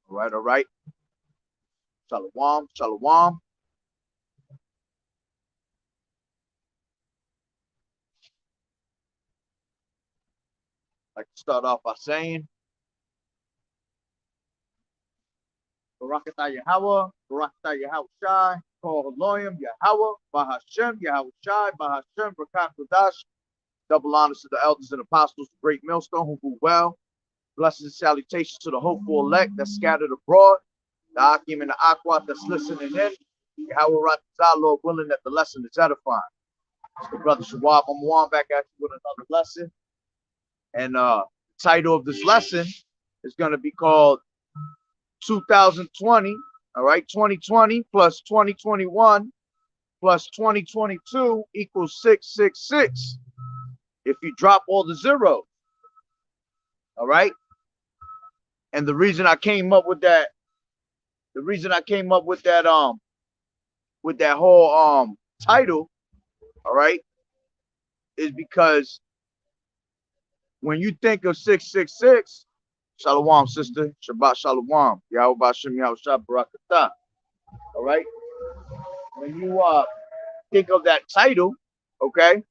All right, all right. Shalom, shalom. I'd like to start off by saying, Barakatah Yahweh, Barakatah Yahweh Shai, Kol Haloyim, Yahweh, Bahashem, Yahweh Shai, Bahashem, Barakat Kodash. Double honors to the elders and apostles, the great millstone who do well. Blessings and salutations to the hopeful elect that's scattered abroad, the Akim and the Akwat that's listening in. Yahweh Ratazah, Lord willing that the lesson is edifying. It's the brother Shawab Amwan back at you with another lesson. And the title of this lesson is going to be called 2020, all right, 2020 plus 2021 plus 2022 equals 666. If you drop all the zeros, all right. And the reason I came up with that, with that whole title, all right, is because when you think of 666, Shalom, sister, Shabbat Shalom, Yahweh Bashem, Yahweh Shah Barakatah, all right. When you think of that title, okay,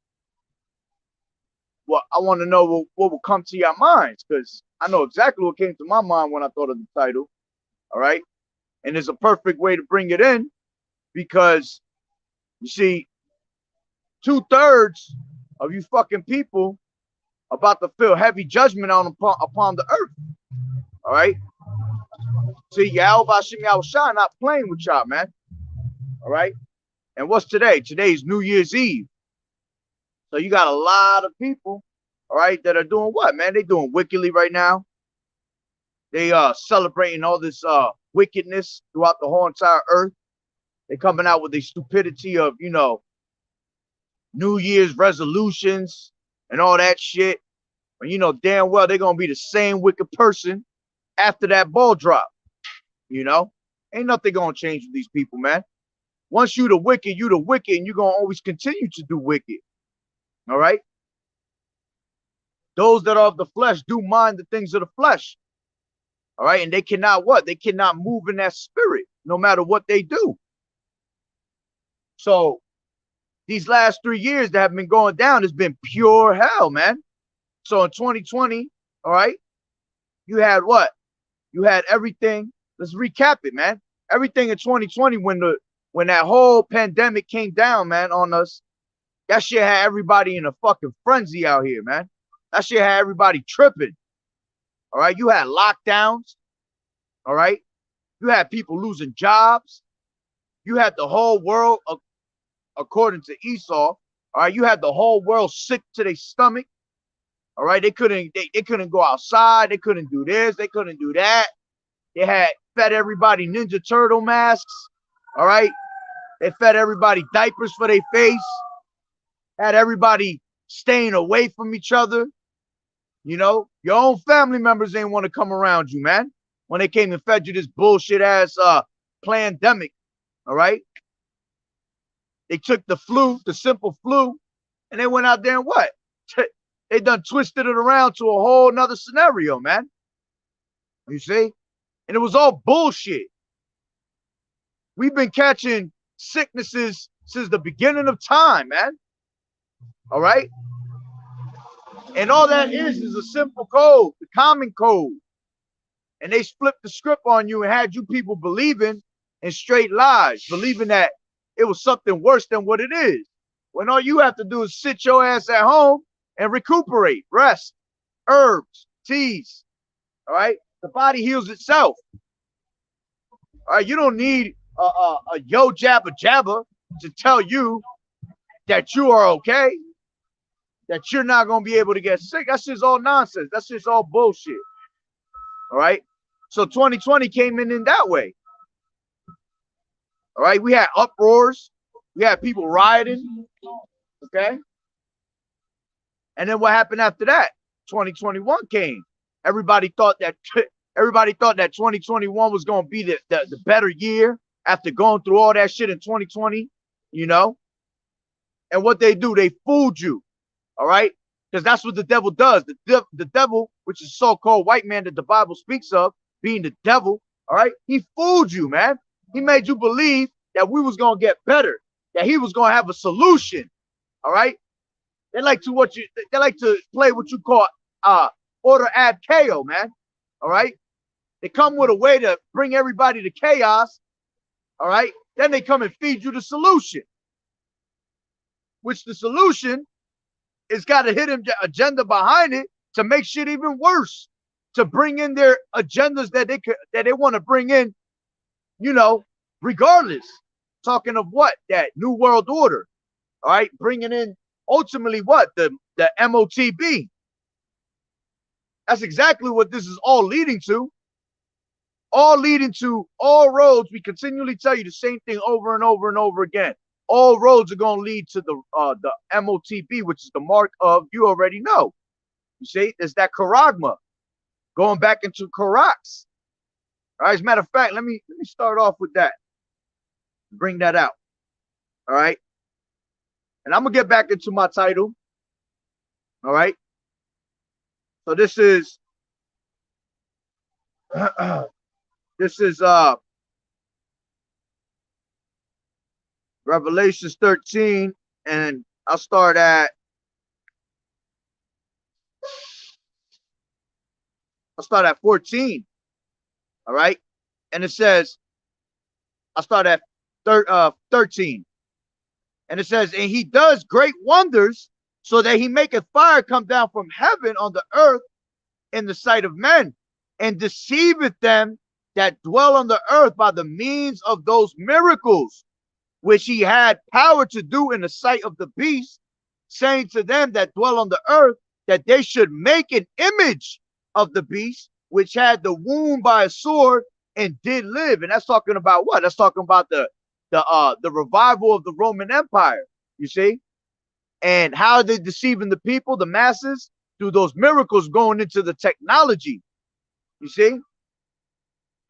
well, I want to know what will come to your minds, because I know exactly what came to my mind when I thought of the title, all right? And it's a perfect way to bring it in, because you see, 2/3 of you fucking people about to feel heavy judgment upon the earth, all right? See, Yahweh Bashem Yahweh Shah not playing with y'all, man, all right? And what's today? Today's New Year's Eve. So you got a lot of people, all right, that are doing what, man? They doing wickedly right now. They celebrating all this wickedness throughout the whole entire earth. They coming out with the stupidity of, you know, New Year's resolutions and all that shit. And you know damn well they're gonna be the same wicked person after that ball drop. You know, ain't nothing gonna change with these people, man. Once you the wicked, and you're gonna always continue to do wicked. All right. Those that are of the flesh do mind the things of the flesh. All right. And they cannot what? They cannot move in that spirit, no matter what they do. So these last 3 years that have been going down has been pure hell, man. So in 2020, all right, you had what? You had everything. Let's recap it, man. Everything in 2020 when that whole pandemic came down, man, on us. That shit had everybody in a fucking frenzy out here, man. That shit had everybody tripping. All right. You had lockdowns. All right. You had people losing jobs. You had the whole world, according to Esau. All right. You had the whole world sick to their stomach. All right. They couldn't go outside. They couldn't do this. They couldn't do that. They had fed everybody Ninja Turtle masks. All right. They fed everybody diapers for their face. Had everybody staying away from each other. You know, your own family members ain't want to come around you, man. When they came and fed you this bullshit ass pandemic. All right. They took the flu, the simple flu, and they went out there and what? They done twisted it around to a whole nother scenario, man. You see? And it was all bullshit. We've been catching sicknesses since the beginning of time, man. All right. And all that is a simple code, the common code. And they flipped the script on you and had you people believing in straight lies, believing that it was something worse than what it is. When all you have to do is sit your ass at home and recuperate, rest, herbs, teas. All right. The body heals itself. All right. You don't need a yo jabba jabba to tell you that you are okay, that you're not going to be able to get sick. That's just all nonsense. That's just all bullshit. All right. So 2020 came in that way. All right. We had uproars. We had people rioting. Okay. And then what happened after that? 2021 came. Everybody thought that 2021 was going to be the better year after going through all that shit in 2020, you know? And what they do, they fooled you. All right. Because that's what the devil does. The devil, which is so-called white man that the Bible speaks of, being the devil, All right. He fooled you, man. He made you believe that we was going to get better, that he was going to have a solution. All right. They like to play what you call order ad chaos, man. All right. They come with a way to bring everybody to chaos. All right. Then they come and feed you the solution, which the solution is got a hidden agenda behind it to make shit even worse, to bring in their agendas that they want to bring in, you know, regardless. Talking of what? That new world order. All right. Bringing in ultimately what? The MOTB. That's exactly what this is all leading to. All leading to all roads. We continually tell you the same thing over and over and over again. All roads are going to lead to the MOTB, which is the mark of, you already know. You see, there's that charagma going back into Karax. All right. As a matter of fact, let me start off with that. Bring that out. All right. And I'm gonna get back into my title. All right. So this is Revelations 13, and I'll start at 14. All right. And it says, I'll start at 13. And it says, and he does great wonders, so that he maketh fire come down from heaven on the earth in the sight of men, and deceiveth them that dwell on the earth by the means of those miracles which he had power to do in the sight of the beast, saying to them that dwell on the earth that they should make an image of the beast, which had the wound by a sword and did live. And that's talking about what? That's talking about the revival of the Roman Empire, you see? And how are they deceiving the people, the masses? Through those miracles going into the technology, you see?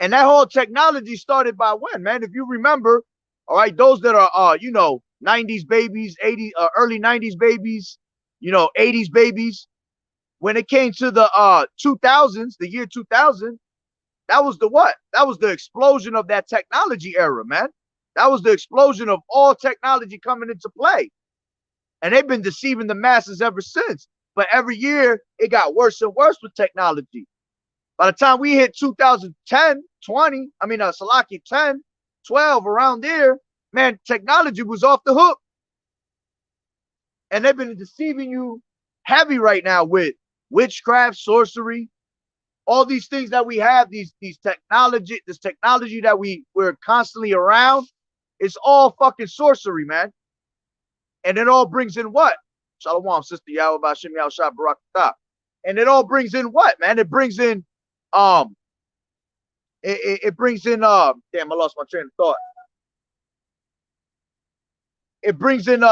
And that whole technology started by when, man? If you remember, all right, those that are, 90s babies, 80s, early 90s babies, 80s babies, when it came to the 2000s, the year 2000, that was the what? That was the explosion of that technology era, man. That was the explosion of all technology coming into play. And they've been deceiving the masses ever since. But every year, it got worse and worse with technology. By the time we hit 2010, 20, Salaki 10, 12, around there, man, technology was off the hook. And they've been deceiving you heavy right now with witchcraft, sorcery, all these things that we have, this technology that we're constantly around. It's all fucking sorcery, man. And it all brings in what? Shalom, sister Yahweh Bashim Yahushua Barakatah. And it all brings in what, man? It brings in it brings in damn, I lost my train of thought. It brings in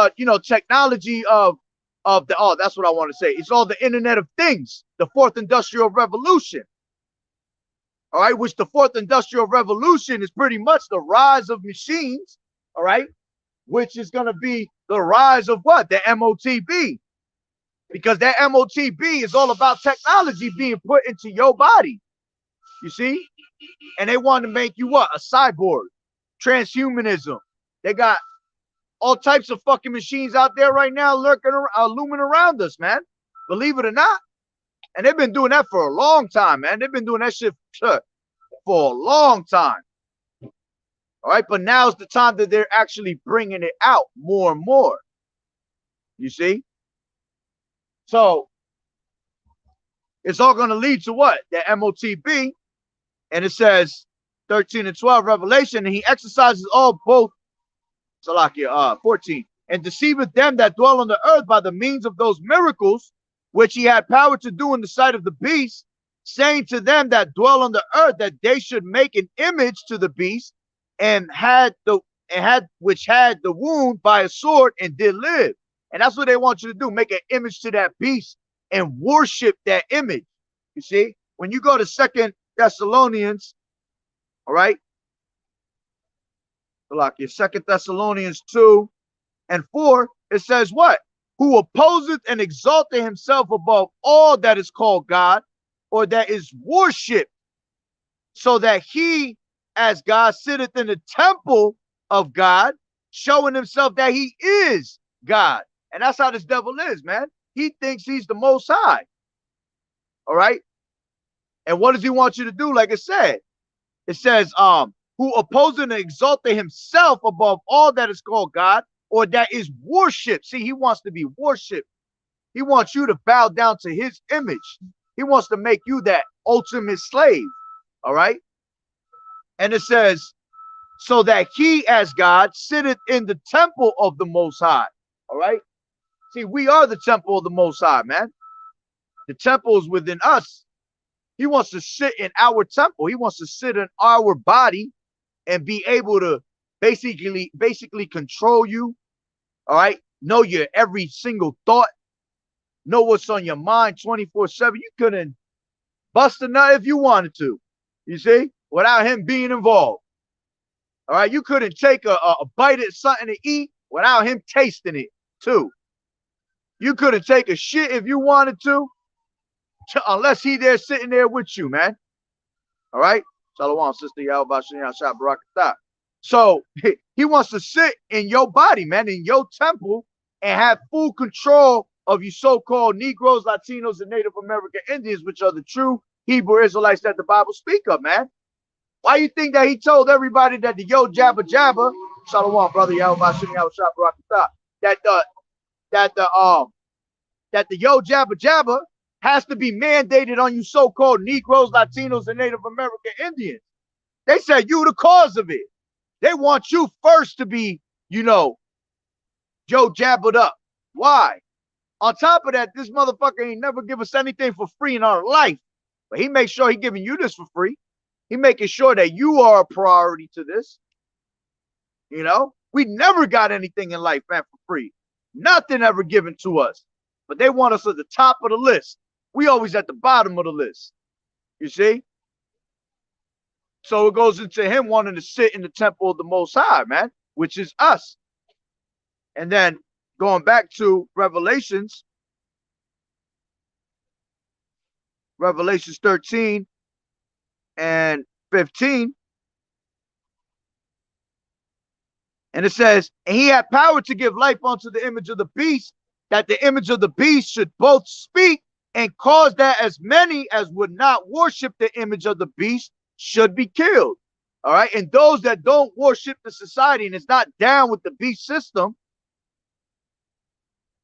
technology of the that's what I want to say. It's all the Internet of Things, the fourth industrial revolution. All right, which the fourth industrial revolution is pretty much the rise of machines, all right, which is going to be the rise of what? The MOTB. Because that MOTB is all about technology being put into your body. You see? And they want to make you what? A cyborg. Transhumanism. They got all types of fucking machines out there right now lurking, looming around us, man. Believe it or not. And they've been doing that for a long time, man. They've been doing that shit for a long time. All right, but now's the time that they're actually bringing it out more and more. You see? So it's all going to lead to what? The MOTB. And it says 13 and 12 Revelation, and he exercises all both, Salakia, 14, and deceiveth them that dwell on the earth by the means of those miracles which he had power to do in the sight of the beast, saying to them that dwell on the earth that they should make an image to the beast, which had the wound by a sword and did live. And that's what they want you to do, make an image to that beast and worship that image. You see, when you go to 2 Thessalonians, all right, like your 2 Thessalonians 2 and 4, it says what? Who opposeth and exalteth himself above all that is called God, or that is worshipped, so that he, as God, sitteth in the temple of God, showing himself that he is God. And that's how this devil is, man. He thinks he's the most high. All right. And what does he want you to do? Like I said, it says, who opposing and exalting himself above all that is called God, or that is worship. See, he wants to be worshiped. He wants you to bow down to his image. He wants to make you that ultimate slave. All right. And it says, so that he, as God, sitteth in the temple of the Most High. All right. See, we are the temple of the Most High, man. The temple is within us. He wants to sit in our temple. He wants to sit in our body and be able to basically control you. All right. Know your every single thought. Know what's on your mind 24/7. You couldn't bust a nut if you wanted to, you see, without him being involved. All right. You couldn't take a bite of something to eat without him tasting it too. You couldn't take a shit if you wanted to unless he there sitting there with you, man. All right. Shalom, sister YAHAWAH'S. So he wants to sit in your body, man, in your temple, and have full control of you so-called Negroes, Latinos, and Native American Indians, which are the true Hebrew Israelites that the Bible speak of, man. Why you think that he told everybody that the yo jabba jabba, Shalom, brother YAHAWAH'S, that the yo jabba jabba has to be mandated on you so-called Negroes, Latinos, and Native American Indians? They said you the cause of it. They want you first to be, you know, yo jabbered up. Why? On top of that, this motherfucker ain't never give us anything for free in our life. But he makes sure he giving you this for free. He making sure that you are a priority to this. You know, we never got anything in life, man, for free. Nothing ever given to us. But they want us at the top of the list. We always at the bottom of the list. You see? So it goes into him wanting to sit in the temple of the Most High, man, which is us. And then going back to Revelations 13 and 15. And it says, and he had power to give life unto the image of the beast, that the image of the beast should both speak and cause that as many as would not worship the image of the beast should be killed. All right. And those that don't worship the society and is not down with the beast system,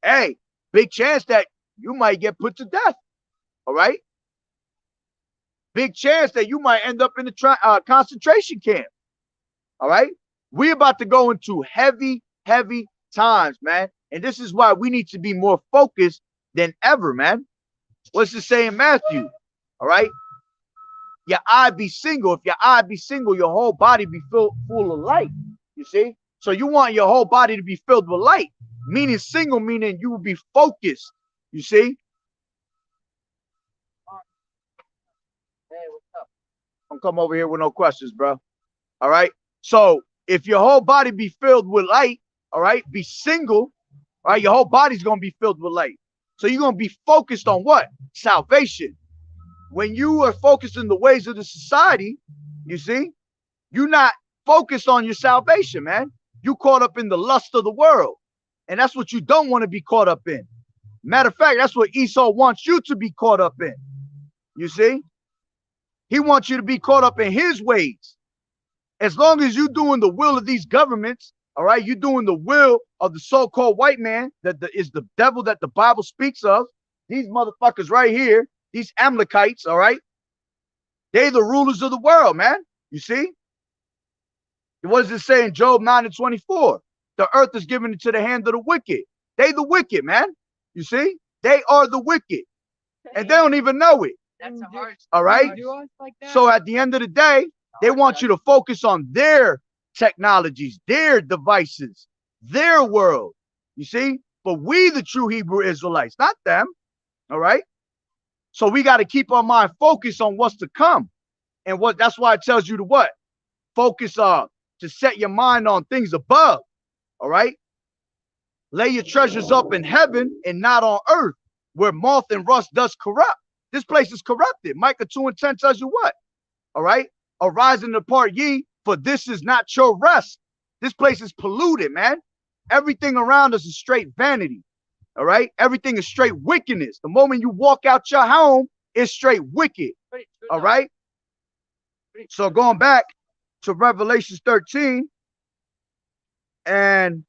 hey, big chance that you might get put to death. All right. Big chance that you might end up in the concentration camp. All right. We're about to go into heavy times, man. And this is why we need to be more focused than ever, man. What's it say in Matthew? All right. Your eye be single. If your eye be single, your whole body be full of light. You see? So you want your whole body to be filled with light. Meaning single, meaning you will be focused. You see? Hey, what's up? Don't come over here with no questions, bro. All right. So if your whole body be filled with light, all right, be single, all right, your whole body's going to be filled with light. So you're going to be focused on what? Salvation. When you are focused in the ways of the society, you see, you're not focused on your salvation, man. You caught up in the lust of the world. And that's what you don't want to be caught up in. Matter of fact, that's what Esau wants you to be caught up in. You see? He wants you to be caught up in his ways. As long as you're doing the will of these governments, all right, you're doing the will of the so-called white man that is the devil that the Bible speaks of. These motherfuckers right here, these Amalekites, all right, they're the rulers of the world, man. You see? What does it say in Job 9:24? The earth is given into the hand of the wicked. They the wicked, man. You see? They are the wicked. And they don't even know it. That's a hard. All right? Like so at the end of the day, they want you to focus on their technologies, their devices, their world. You see? But we, the true Hebrew Israelites, not them. All right? So we got to keep our mind focused on what's to come. And what that's why it tells you to what? Focus on to set your mind on things above. All right? Lay your treasures up in heaven and not on earth, where moth and rust does corrupt. This place is corrupted. Micah 2:10 tells you what? All right? arise and depart ye, for this is not your rest. This place is polluted, man. Everything around us is straight vanity. All right. Everything is straight wickedness. The moment you walk out your home, it's straight wicked. All right. So going back to Revelation 13 and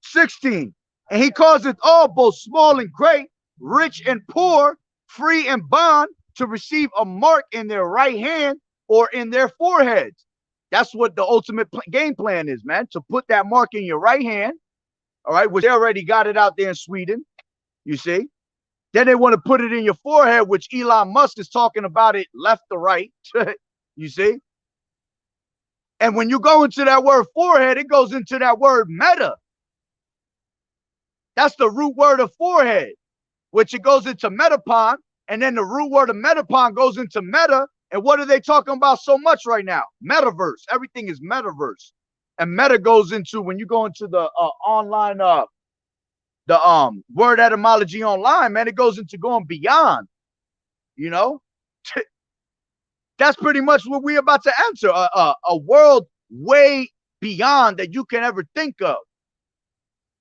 16, and he causeth all, both small and great, rich and poor, free and bond, to receive a mark in their right hand or in their foreheads. That's what the ultimate game plan is, man. To put that mark in your right hand, all right, which they already got it out there in Sweden, you see. Then they want to put it in your forehead, which Elon Musk is talking about it left to right, you see. And when you go into that word forehead, it goes into that word meta. That's the root word of forehead, which it goes into metapon, and then the root word of metapon goes into meta. And what are they talking about so much right now? Metaverse. Everything is metaverse. And meta goes into, when you go into the online, the word etymology online, man, it goes into going beyond, you know. That's pretty much what we're about to enter, a world way beyond that you can ever think of.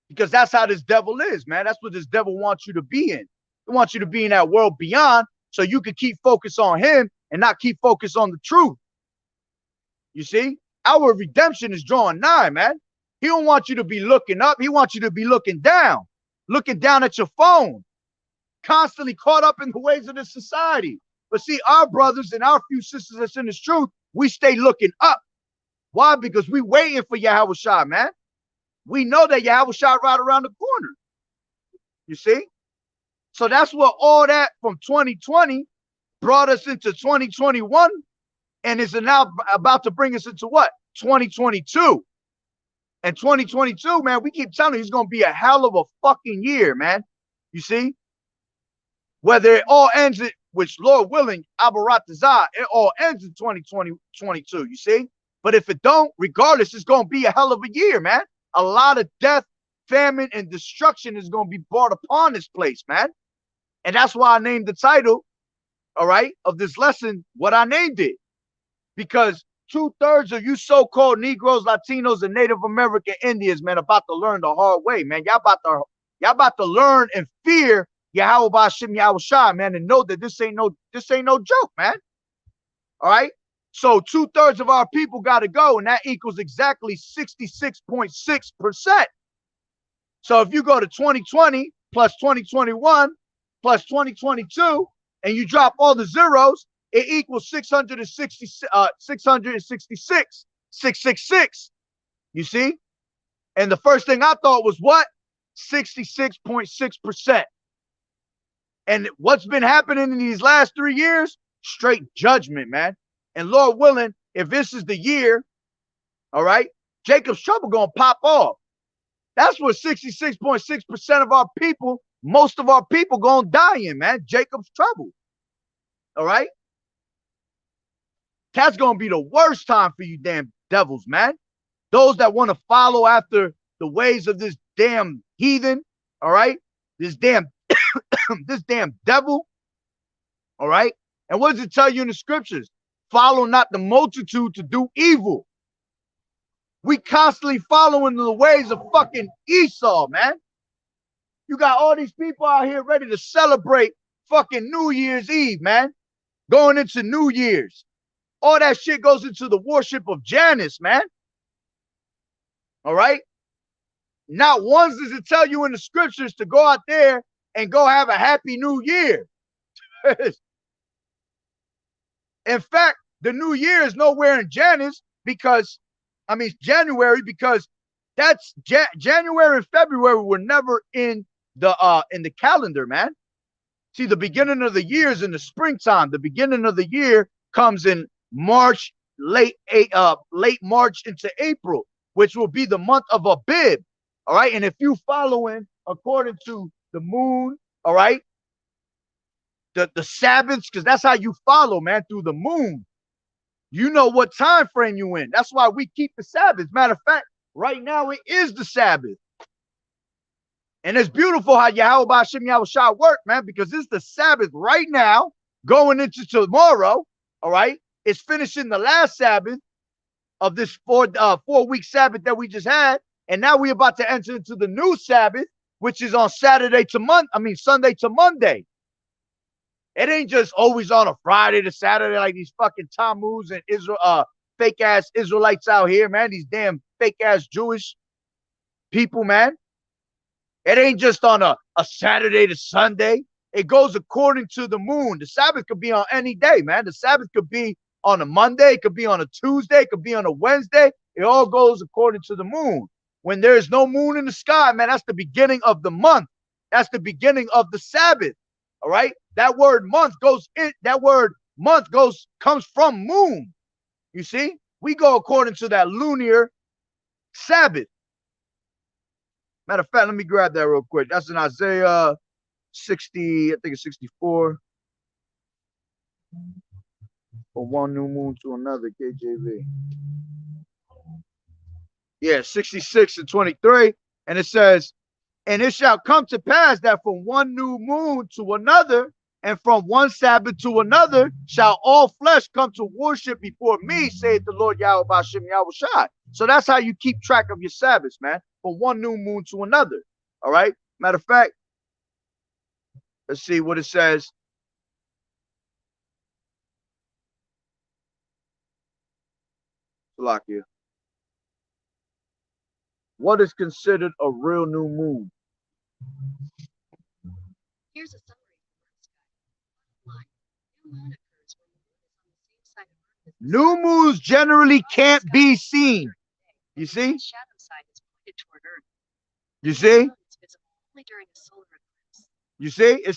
Because that's how this devil is, man. That's what this devil wants you to be in. He wants you to be in that world beyond so you can keep focus on him and not keep focus on the truth. You see, our redemption is drawing nigh, man. He don't want you to be looking up. He wants you to be looking down at your phone, constantly caught up in the ways of this society. But see, our brothers and our few sisters that's in this truth, we stay looking up. Why? Because we waiting for Yahawah, man. We know that Yahawah right around the corner. You see? So that's what all that from 2020 brought us into 2021, and is now about to bring us into what? 2022. And 2022, man, we keep telling you it's going to be a hell of a fucking year, man. You see? Whether it all ends, which Lord willing, Abaratazah, it all ends in 2022, you see? But if it don't, regardless, it's going to be a hell of a year, man. A lot of death, famine, and destruction is going to be brought upon this place, man. And that's why I named the title, all right, of this lesson what I named it. Because 2/3 of you so-called Negroes, Latinos, and Native American Indians, man, about to learn the hard way, man. Y'all about to learn and fear Yahawah Ba'Shem Yahushua, man, and know that this ain't no joke, man. All right. So 2/3 of our people got to go, and that equals exactly 66.6%. So if you go to 2020 plus 2021 plus 2022, and you drop all the zeros, it equals 666. You see? And the first thing I thought was what? 66.6%. And what's been happening in these last 3 years? Straight judgment, man. And Lord willing, if this is the year, all right, Jacob's trouble gonna pop off. That's what 66.6% of our people, most of our people gonna die in, man. Jacob's trouble. All right. That's gonna be the worst time for you damn devils, man. Those that want to follow after the ways of this damn heathen, all right, this damn this damn devil, all right. And what does it tell you in the scriptures? Follow not the multitude to do evil. We constantly following the ways of fucking Esau, man. You got all these people out here ready to celebrate fucking New Year's Eve, man. Going into New Year's. All that shit goes into the worship of Janus, man. All right? Not once does it tell you in the scriptures to go out there and go have a happy new year. In fact, the new year is nowhere in Janus because, I mean, January, because that's January and February were never in the calendar, man. See, the beginning of the year is in the springtime. The beginning of the year comes in March, late March into April, which will be the month of Abib. All right. And if you following according to the moon, all right, the Sabbaths, because that's how you follow, man, through the moon. You know what time frame you in. That's why we keep the Sabbath. Matter of fact, right now it is the Sabbath. And it's beautiful how Yahawah Ba'Shem Yahushua work, man, because it's the Sabbath right now, going into tomorrow, all right? is finishing the last Sabbath of this 4-week Sabbath that we just had, and now we're about to enter into the new Sabbath, which is on Sunday to Monday. It ain't just always on a Friday to Saturday like these fucking Tammuz and fake ass Israelites out here, man. These damn fake ass Jewish people, man. It ain't just on a Saturday to Sunday. It goes according to the moon. The Sabbath could be on any day, man. The Sabbath could be on a Monday, it could be on a Tuesday, it could be on a Wednesday. It all goes according to the moon. When there's no moon in the sky, man, that's the beginning of the month. That's the beginning of the Sabbath. All right. That word month comes from moon. You see, we go according to that lunar Sabbath. Matter of fact, let me grab that real quick. That's in Isaiah 60, I think it's 64. From one new moon to another, KJV. Yeah, 66 and 23. And it says, and it shall come to pass that from one new moon to another, and from one Sabbath to another, shall all flesh come to worship before me, saith the Lord YAHAWAH'S. So that's how you keep track of your Sabbaths, man. From one new moon to another. All right. Matter of fact, let's see what it says. Salakia. What is considered a real new moon? Here's a summary. New moons generally can't be seen. You see? You see? You see? It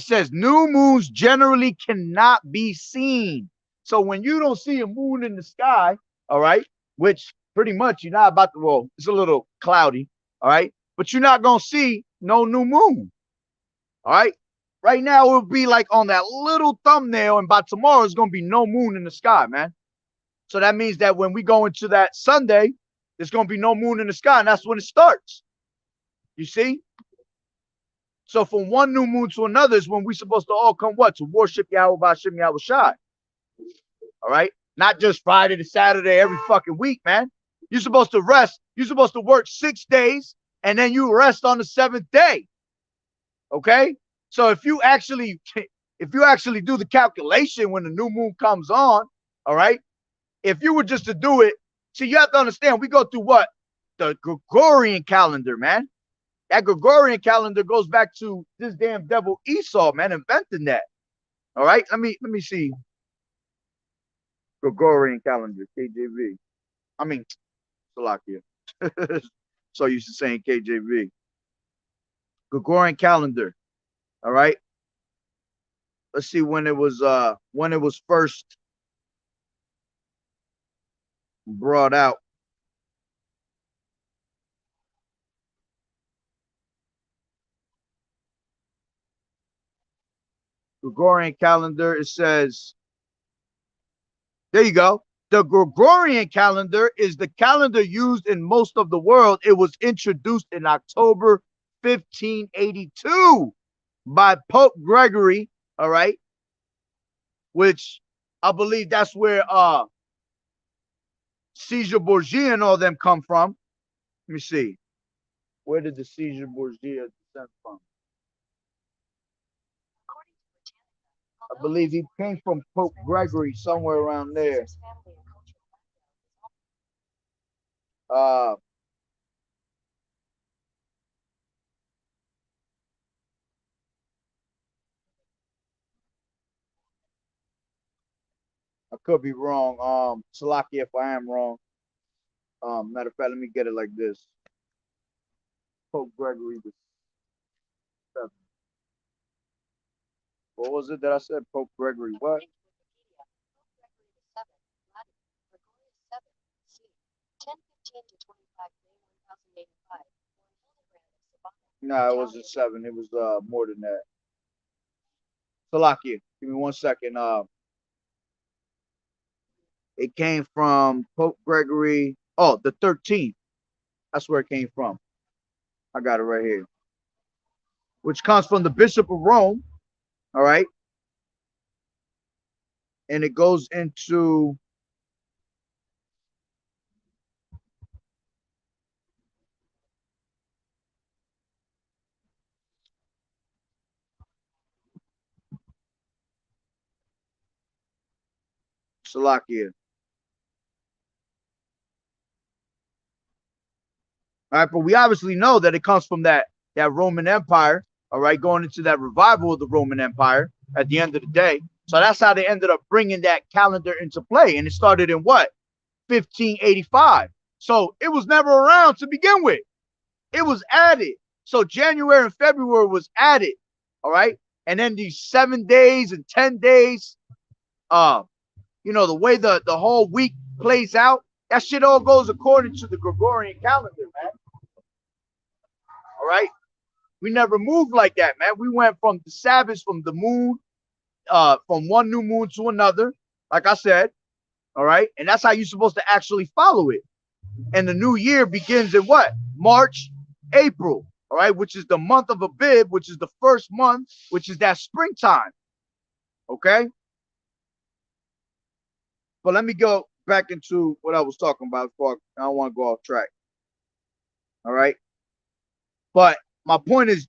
says new moons generally cannot be seen. So when you don't see a moon in the sky, all right, which pretty much you're not about to, well, it's a little cloudy, all right, but you're not going to see no new moon. All right. Right now, it will be like on that little thumbnail, and by tomorrow, it's going to be no moon in the sky, man. So that means that when we go into that Sunday, there's going to be no moon in the sky, and that's when it starts. You see? So from one new moon to another is when we're supposed to all come what? To worship Yahweh B'Shem Yahushai. All right? Not just Friday to Saturday every fucking week, man. You're supposed to rest. You're supposed to work 6 days, and then you rest on the 7th day. Okay? So if you actually do the calculation when the new moon comes on, all right? If you were just to do it, see, you have to understand, we go through what? The Gregorian calendar, man. That Gregorian calendar goes back to this damn devil Esau, man, inventing that. All right? Let me see. Gregorian calendar, KJV. I mean, Salakia. So used to saying KJV. Gregorian calendar. All right. Let's see when it was first brought out. Gregorian calendar, it says, there you go. The Gregorian calendar is the calendar used in most of the world. It was introduced in October 1582 by Pope Gregory, all right, which I believe that's where Caesar Borgia and all them come from. Let me see. Where did the Caesar Borgia descend from? I believe he came from Pope Gregory, somewhere around there. I could be wrong. Salaki, if I am wrong. Matter of fact, let me get it like this. Pope Gregory the Seventh. What was it that I said? Pope Gregory what? No, it wasn't 7. It was more than that. Salakia, give me 1 second. It came from Pope Gregory. Oh, the 13th. That's where it came from. I got it right here. Which comes from the Bishop of Rome. All right. and it goes into Salakia. All right, but we obviously know that it comes from that Roman Empire, all right, going into that revival of the Roman Empire at the end of the day. So that's how they ended up bringing that calendar into play. And it started in what? 1585. So it was never around to begin with. It was added. So January and February was added, all right? And then these 7 days and 10 days, you know, the way the whole week plays out, that shit all goes according to the Gregorian calendar, man. All right? We never moved like that, man. We went from the Sabbath, from the moon, from one new moon to another, like I said, all right? And that's how you're supposed to actually follow it. And the new year begins in what? March, April, all right? Which is the month of Abib, which is the first month, which is that springtime, okay? But let me go back into what I was talking about. I don't want to go off track, all right? But my point is,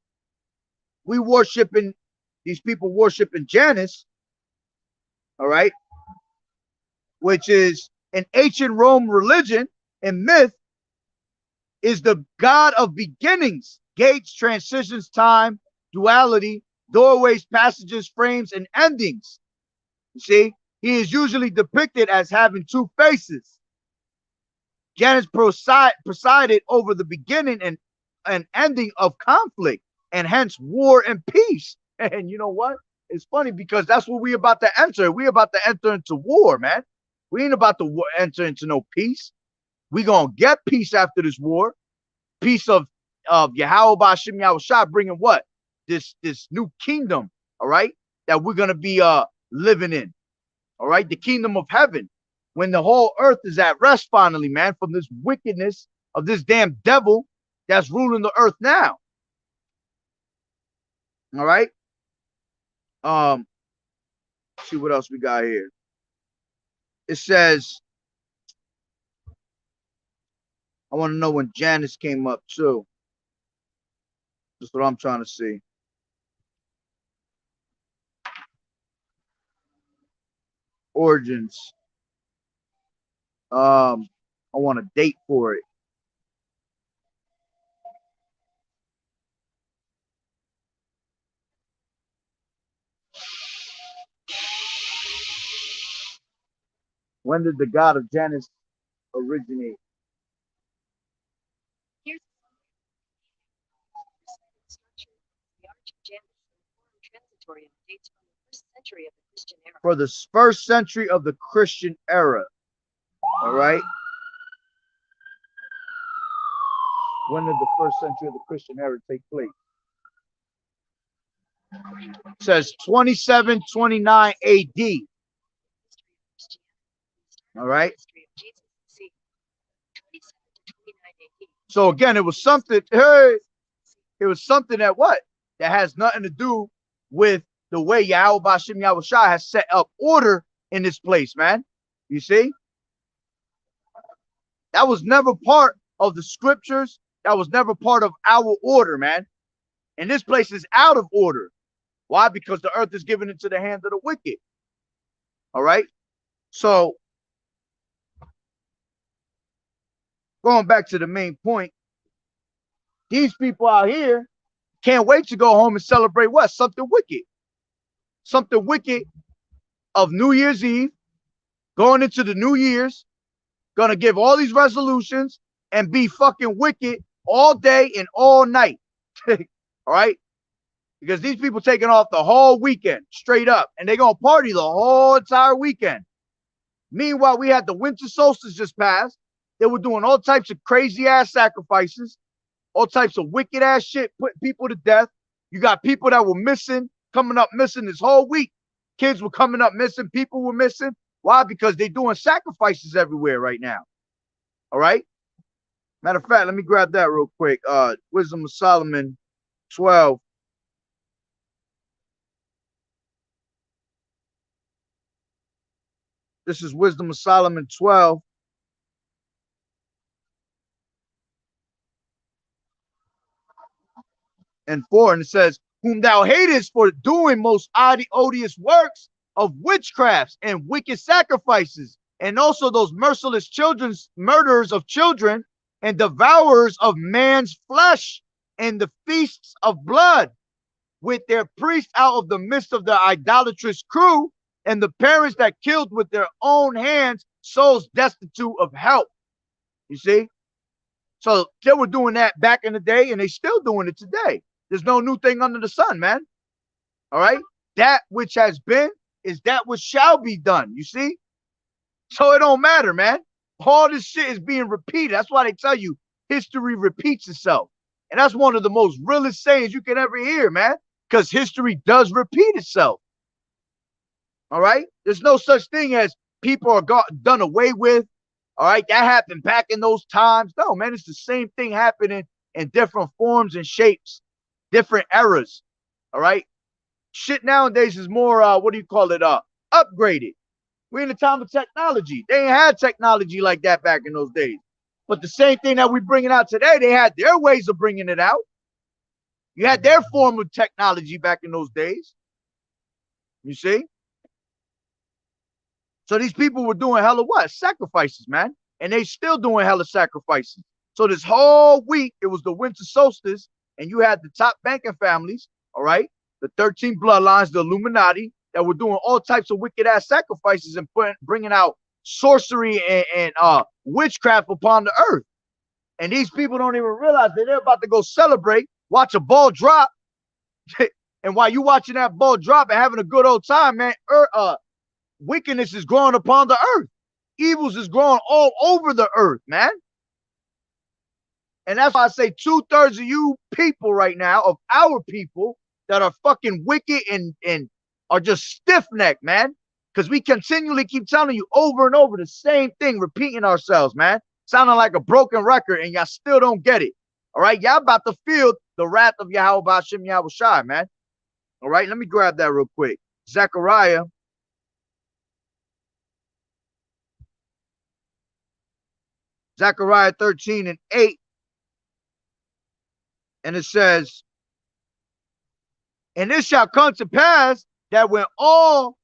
these people worshiping Janus, all right, which is an ancient Rome religion and myth, is the god of beginnings, gates, transitions, time, duality, doorways, passages, frames, and endings. You see, he is usually depicted as having two faces. Janus presided over the beginning and ending of conflict, and hence war and peace. And you know what? It's funny because that's what we about to enter. We about to enter into war, man. We ain't about to enter into no peace. We gonna get peace after this war. Peace of YAHAWAH'S Yahawashi, bringing what? This new kingdom, all right, that we're gonna be living in, all right, the kingdom of heaven, when the whole earth is at rest finally, man, from this wickedness of this damn devil that's ruling the earth now. All right. Let's see what else we got here. It says, I want to know when Janus came up too. That's what I'm trying to see. Origins. I want a date for it. When did the god of Janus originate? Here's the Arch of Janus, transitory and dates from the first century of the Christian era. For the first century of the Christian era. All right. When did the first century of the Christian era take place? It says 2729 AD. All right. So again, it was something. Hey, it was something that what? That has nothing to do with the way YAHWAH'S Yahawashi has set up order in this place, man. You see? That was never part of the scriptures. That was never part of our order, man. And this place is out of order. Why? Because the earth is given into the hands of the wicked. All right. So going back to the main point, these people out here can't wait to go home and celebrate what? Something wicked. Something wicked of New Year's Eve, going into the New Year's, gonna give all these resolutions and be fucking wicked all day and all night. All right? Because these people taking off the whole weekend straight up, and they're gonna party the whole entire weekend. Meanwhile, we had the winter solstice just passed. They were doing all types of crazy ass sacrifices, all types of wicked ass shit, putting people to death. You got people that were missing, coming up missing this whole week. Kids were coming up missing, people were missing. Why? Because they're doing sacrifices everywhere right now. All right. Matter of fact, let me grab that real quick. Wisdom of Solomon 12. This is Wisdom of Solomon 12. And 4, and it says, whom thou hatest for doing most odious works of witchcrafts and wicked sacrifices, and also those merciless children's murderers of children, and devourers of man's flesh, and the feasts of blood, with their priests out of the midst of their idolatrous crew, and the parents that killed with their own hands souls destitute of help. You see? So they were doing that back in the day, and they still doing it today. There's no new thing under the sun, man. All right? That which has been is that which shall be done. You see? So it don't matter, man. All this shit is being repeated. That's why they tell you history repeats itself. And that's one of the most realest sayings you can ever hear, man. Because history does repeat itself. All right? There's no such thing as people are done away with. All right? That happened back in those times. No, man. It's the same thing happening in different forms and shapes. Different eras. All right? Shit nowadays is more, what do you call it? Upgraded. We're in the time of technology. They ain't had technology like that back in those days. But the same thing that we're bringing out today, they had their ways of bringing it out. You had their form of technology back in those days. You see? So these people were doing hella what? Sacrifices, man. And they still doing hella sacrifices. So this whole week, it was the winter solstice, and you had the top banking families, all right? The 13 bloodlines, the Illuminati, that were doing all types of wicked ass sacrifices and bringing out sorcery and witchcraft upon the earth. And these people don't even realize that they're about to go celebrate, watch a ball drop. And while you watching that ball drop and having a good old time, man, wickedness is growing upon the earth. Evils is growing all over the earth, man. And that's why I say 2/3 of you people right now, of our people, that are fucking wicked and are just stiff-necked, man. Because we continually keep telling you over and over the same thing, repeating ourselves, man. Sounding like a broken record, and y'all still don't get it. All right? Y'all about to feel the wrath of YAHAWAH'S Yahawashi, man. All right? Let me grab that real quick. Zechariah. Zechariah 13:8. And it says, and it shall come to pass that when all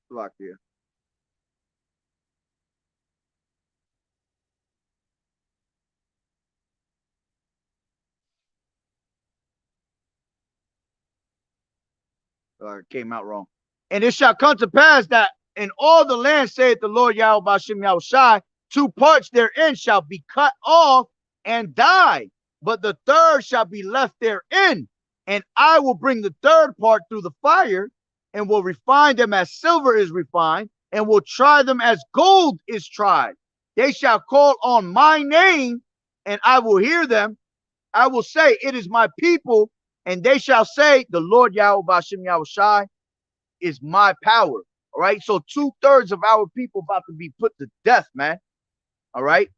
block here. It came out wrong. And it shall come to pass that in all the land, saith the Lord YAHWAH'S Yahawashi, 2 parts therein shall be cut off and die, but the third shall be left therein. And I will bring the third part through the fire, and will refine them as silver is refined, and will try them as gold is tried. They shall call on my name, and I will hear them. I will say, it is my people, and they shall say, the Lord YAHWAH'S Yahawashi is my power. All right, so 2/3 of our people about to be put to death, man. All right,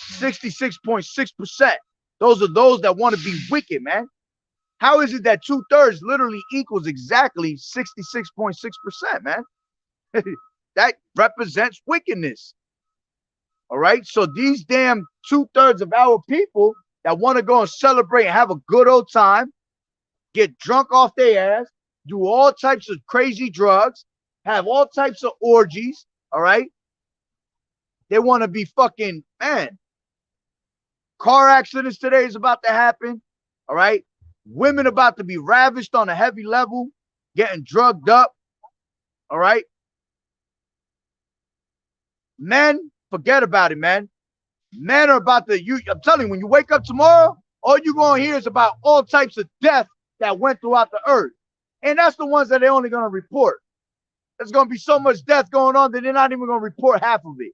66.6%. Those are those that want to be wicked, man. How is it that 2/3 literally equals exactly 66.6%, man? That represents wickedness. All right, so these damn 2/3 of our people that want to go and celebrate and have a good old time, get drunk off their ass, do all types of crazy drugs, have all types of orgies, all right? They want to be fucking, man. Car accidents today is about to happen, all right? Women about to be ravished on a heavy level, getting drugged up, all right? Men, forget about it, man. Men are about to, I'm telling you, when you wake up tomorrow, all you're going to hear is about all types of death that went throughout the earth. And that's the ones that they're only going to report. There's going to be so much death going on that they're not even going to report half of it.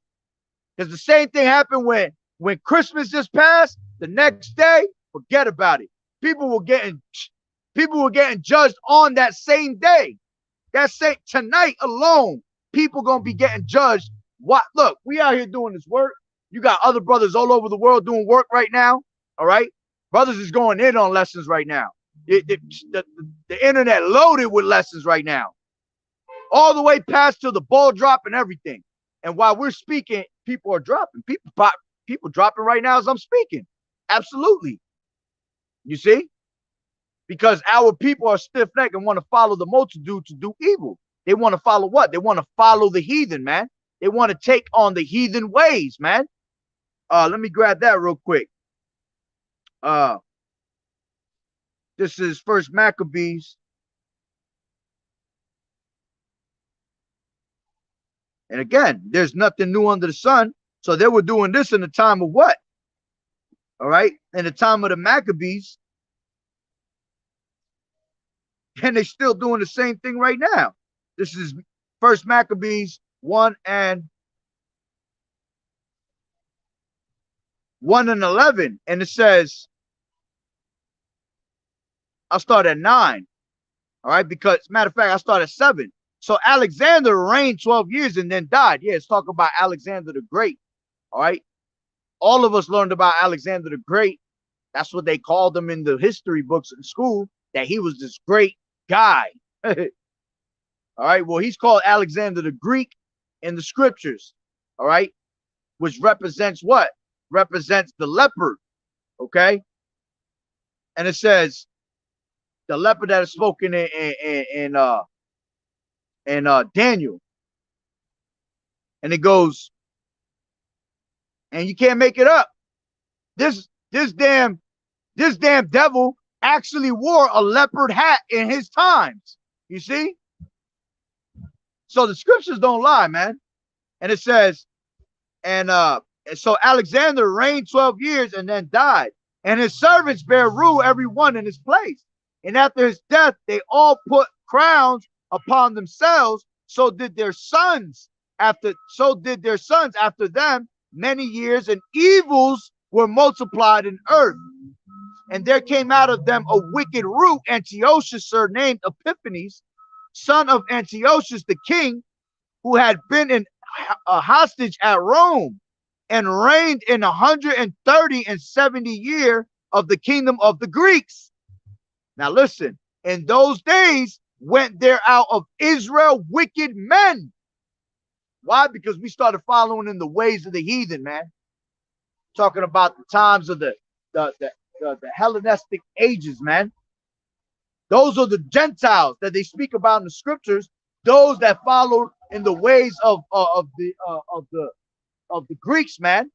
Because the same thing happened when Christmas just passed. The next day, forget about it. People were getting judged on that same day. That same tonight alone, people gonna be getting judged. What? Look, we out here doing this work. You got other brothers all over the world doing work right now. All right, brothers is going in on lessons right now. They The internet loaded with lessons right now. All the way past to the ball drop and everything. And while we're speaking, people are dropping. People dropping right now as I'm speaking. Absolutely. You see? Because our people are stiff-necked and want to follow the multitude to do evil. They want to follow what? They want to follow the heathen, man. They want to take on the heathen ways, man. Let me grab that real quick. This is First Maccabees. And again, there's nothing new under the sun. So they were doing this in the time of what? All right. In the time of the Maccabees. And they're still doing the same thing right now. This is First Maccabees 1 and 11. And it says, I'll start at 9. All right. Because, matter of fact, I start at 7. So Alexander reigned 12 years and then died. Yeah, it's talking about Alexander the Great. All right. All of us learned about Alexander the Great. That's what they called him in the history books in school, that he was this great guy. All right. Well, he's called Alexander the Greek in the scriptures. All right. Which represents what? Represents the leopard. Okay. And it says the leopard that is spoken in Daniel. And it goes, and you can't make it up. This damn devil actually wore a leopard hat in his times. You see? So the scriptures don't lie, man. And it says, and so Alexander reigned 12 years and then died. And his servants bear rule every one in his place. And after his death, they all put crowns upon themselves. So did their sons after them many years, and evils were multiplied in earth. And there came out of them a wicked root, Antiochus, surnamed Epiphanes, son of Antiochus the king, who had been a hostage at Rome, and reigned in 130 and 70 year of the kingdom of the Greeks. Now listen, in those days went there out of Israel wicked men. Why? Because we started following in the ways of the heathen, man. Talking about the times of the Hellenistic ages, man. Those are the Gentiles that they speak about in the scriptures. Those that follow in the ways of the Greeks, man.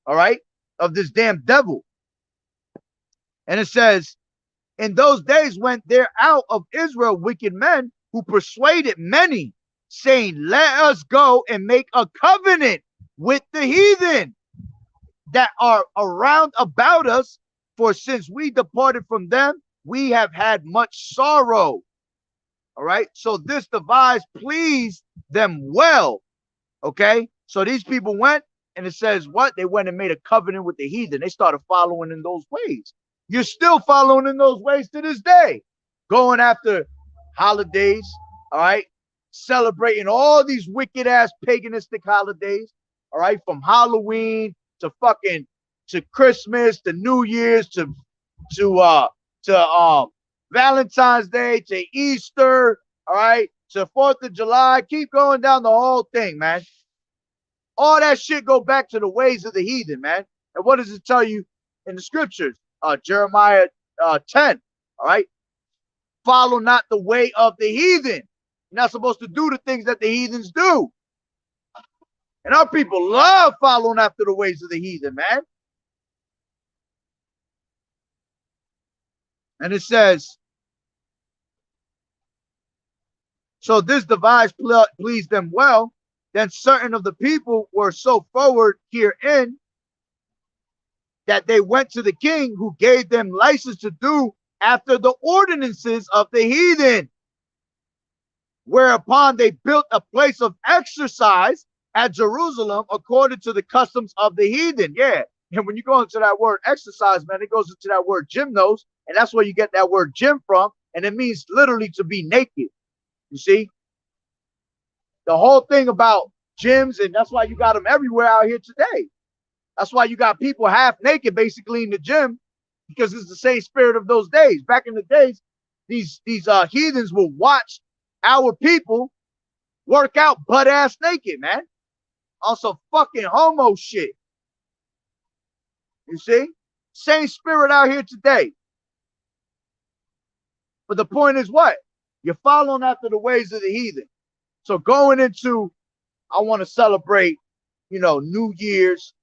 All right, of this damn devil. And it says, in those days went there out of Israel wicked men who persuaded many, saying, let us go and make a covenant with the heathen that are around about us, for since we departed from them, we have had much sorrow. All right. So this device pleased them well. Okay. So these people went, and it says what? They went and made a covenant with the heathen. They started following in those ways. You're still following in those ways to this day, going after holidays. All right. Celebrating all these wicked ass paganistic holidays. All right. From Halloween to Christmas, to New Year's, to Valentine's Day, to Easter, all right, to 4th of July. Keep going down the whole thing, man. All that shit go back to the ways of the heathen, man. And what does it tell you in the scriptures? Jeremiah 10, all right? Follow not the way of the heathen. You're not supposed to do the things that the heathens do. And our people love following after the ways of the heathen, man. And it says, so this device pleased them well. Then certain of the people were so forward herein that they went to the king, who gave them license to do after the ordinances of the heathen. Whereupon they built a place of exercise at Jerusalem according to the customs of the heathen. Yeah. And when you go into that word exercise, man, it goes into that word gymnos. And that's where you get that word gym from. And it means literally to be naked. You see? The whole thing about gyms, and that's why you got them everywhere out here today. That's why you got people half naked basically in the gym, because it's the same spirit of those days. Back in the days, these heathens will watch our people work out butt ass naked, man. Also fucking homo shit. You see? Same spirit out here today. But the point is what? You're following after the ways of the heathen. So going into, I want to celebrate, New Year's.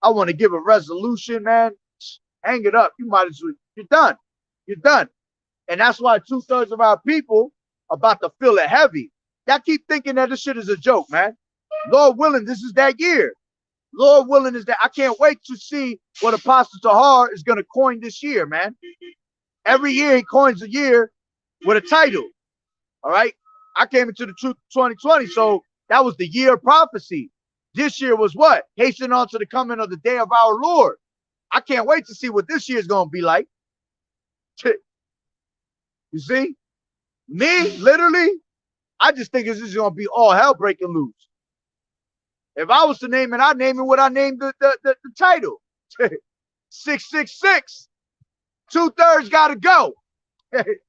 I want to give a resolution, man. Hang it up. You might as well, you're done. You're done. And that's why 2/3 of our people are about to feel it heavy. Y'all keep thinking that this shit is a joke, man. Lord willing, this is that year. Lord willing is that. I can't wait to see what Apostle Tahar is going to coin this year, man. Every year he coins a year with a title. All right. I came into the truth 2020. So that was the year of prophecy. This year was what? Hasten on to the coming of the day of our Lord. I can't wait to see what this year is going to be like. You see? Me, literally, I just think this is going to be all hell breaking loose. If I was to name it, I'd name it what I named the title. 666. 2/3 got to go. You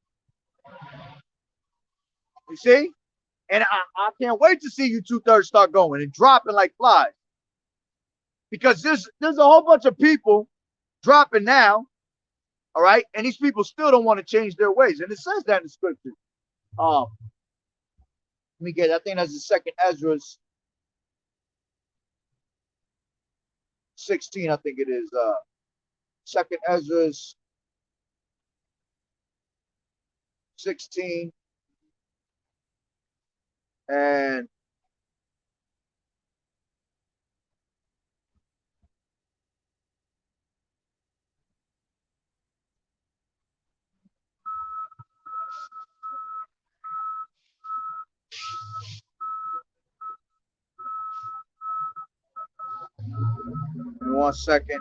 see? And I can't wait to see you 2/3 start going and dropping like flies. Because there's a whole bunch of people dropping now, all right? And these people still don't want to change their ways. And it says that in the scripture. Let me get it. I think that's the second Ezra's 16, I think it is. Second Ezra's 16. And in 1 second.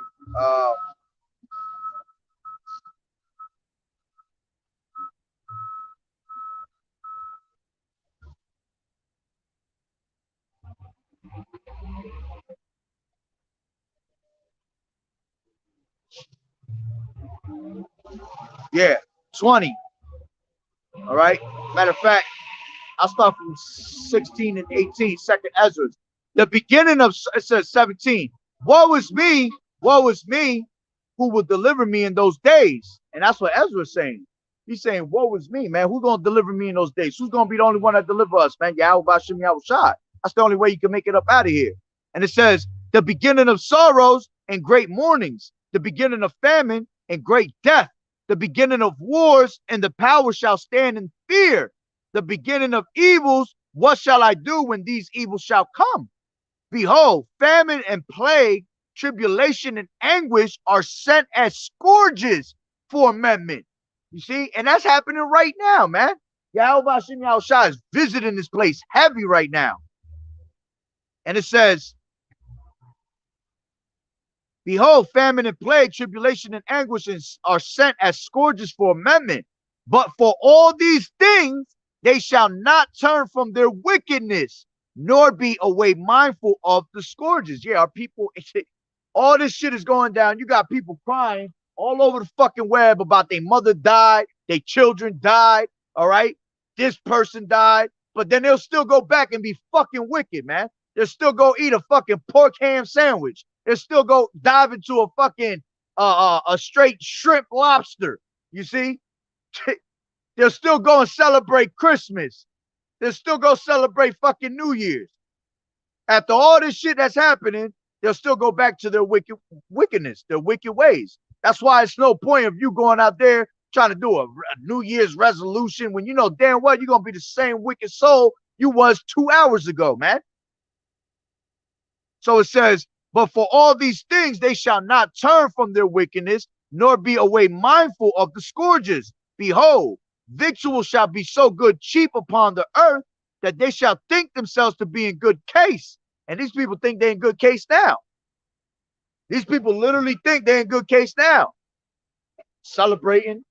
Yeah, 20. All right. Matter of fact, I'll start from 16 and 18, second Ezra. The beginning of, it says 17. Woe is me, who will deliver me in those days. And that's what Ezra is saying. He's saying, woe is me, man. Who's going to deliver me in those days? Who's going to be the only one that deliver us, man? YAHAWAH'S, YAHAWAH'S. That's the only way you can make it up out of here. And it says, the beginning of sorrows and great mournings, the beginning of famine and great death, the beginning of wars, and the power shall stand in fear. The beginning of evils, what shall I do when these evils shall come? Behold, famine and plague, tribulation and anguish are sent as scourges for amendment. You see, and that's happening right now, man. YAHAWAH'S is visiting this place heavy right now. And it says, behold, famine and plague, tribulation and anguish are sent as scourges for amendment. But for all these things, they shall not turn from their wickedness, nor be away mindful of the scourges. Yeah, our people, all this shit is going down. You got people crying all over the fucking web about their mother died, their children died, all right? This person died, but then they'll still go back and be fucking wicked, man. They'll still go eat a fucking pork ham sandwich. They'll still go dive into a fucking, a straight shrimp lobster, you see? They'll still go and celebrate Christmas. They'll still go celebrate fucking New Year's. After all this shit that's happening, they'll still go back to their wickedness, their wicked ways. That's why it's no point of you going out there trying to do a New Year's resolution when you know damn well you're going to be the same wicked soul you was 2 hours ago, man. So it says, but for all these things, they shall not turn from their wickedness, nor be away mindful of the scourges. Behold, victuals shall be so good cheap upon the earth that they shall think themselves to be in good case. And these people think they're in good case now. These people literally think they're in good case now. Celebrating,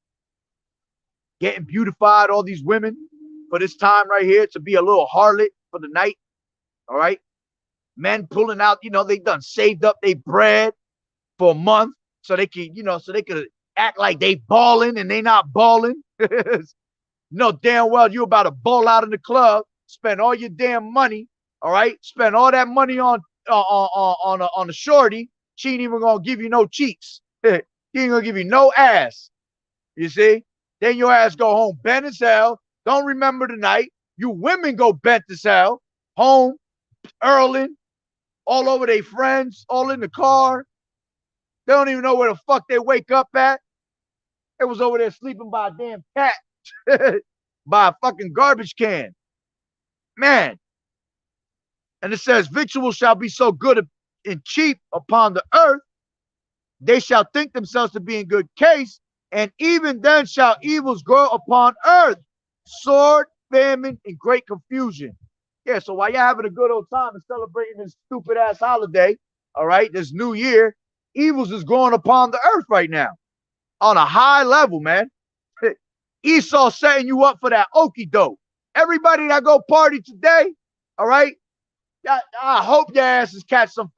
getting beautified, all these women for this time right here to be a little harlot for the night. All right. Men pulling out, they done saved up their bread for a month so they could, so they could act like they balling and they not balling. No damn well you about to ball out in the club, spend all your damn money, all right? Spend all that money on a shorty. She ain't even gonna give you no cheeks. He ain't gonna give you no ass. You see? Then your ass go home bent as hell. Don't remember the night. You women go bent as hell. Home, early, all over their friends, all in the car. They don't even know where the fuck they wake up at. They was over there sleeping by a damn cat. By a fucking garbage can. Man. And it says, victuals shall be so good and cheap upon the earth, they shall think themselves to be in good case, and even then shall evils grow upon earth, sword, famine, and great confusion. Yeah, so while you're having a good old time and celebrating this stupid ass holiday, all right, this new year, evils is growing upon the earth right now on a high level, man. Esau setting you up for that okie doke. Everybody that go party today, all right, I hope your asses catch some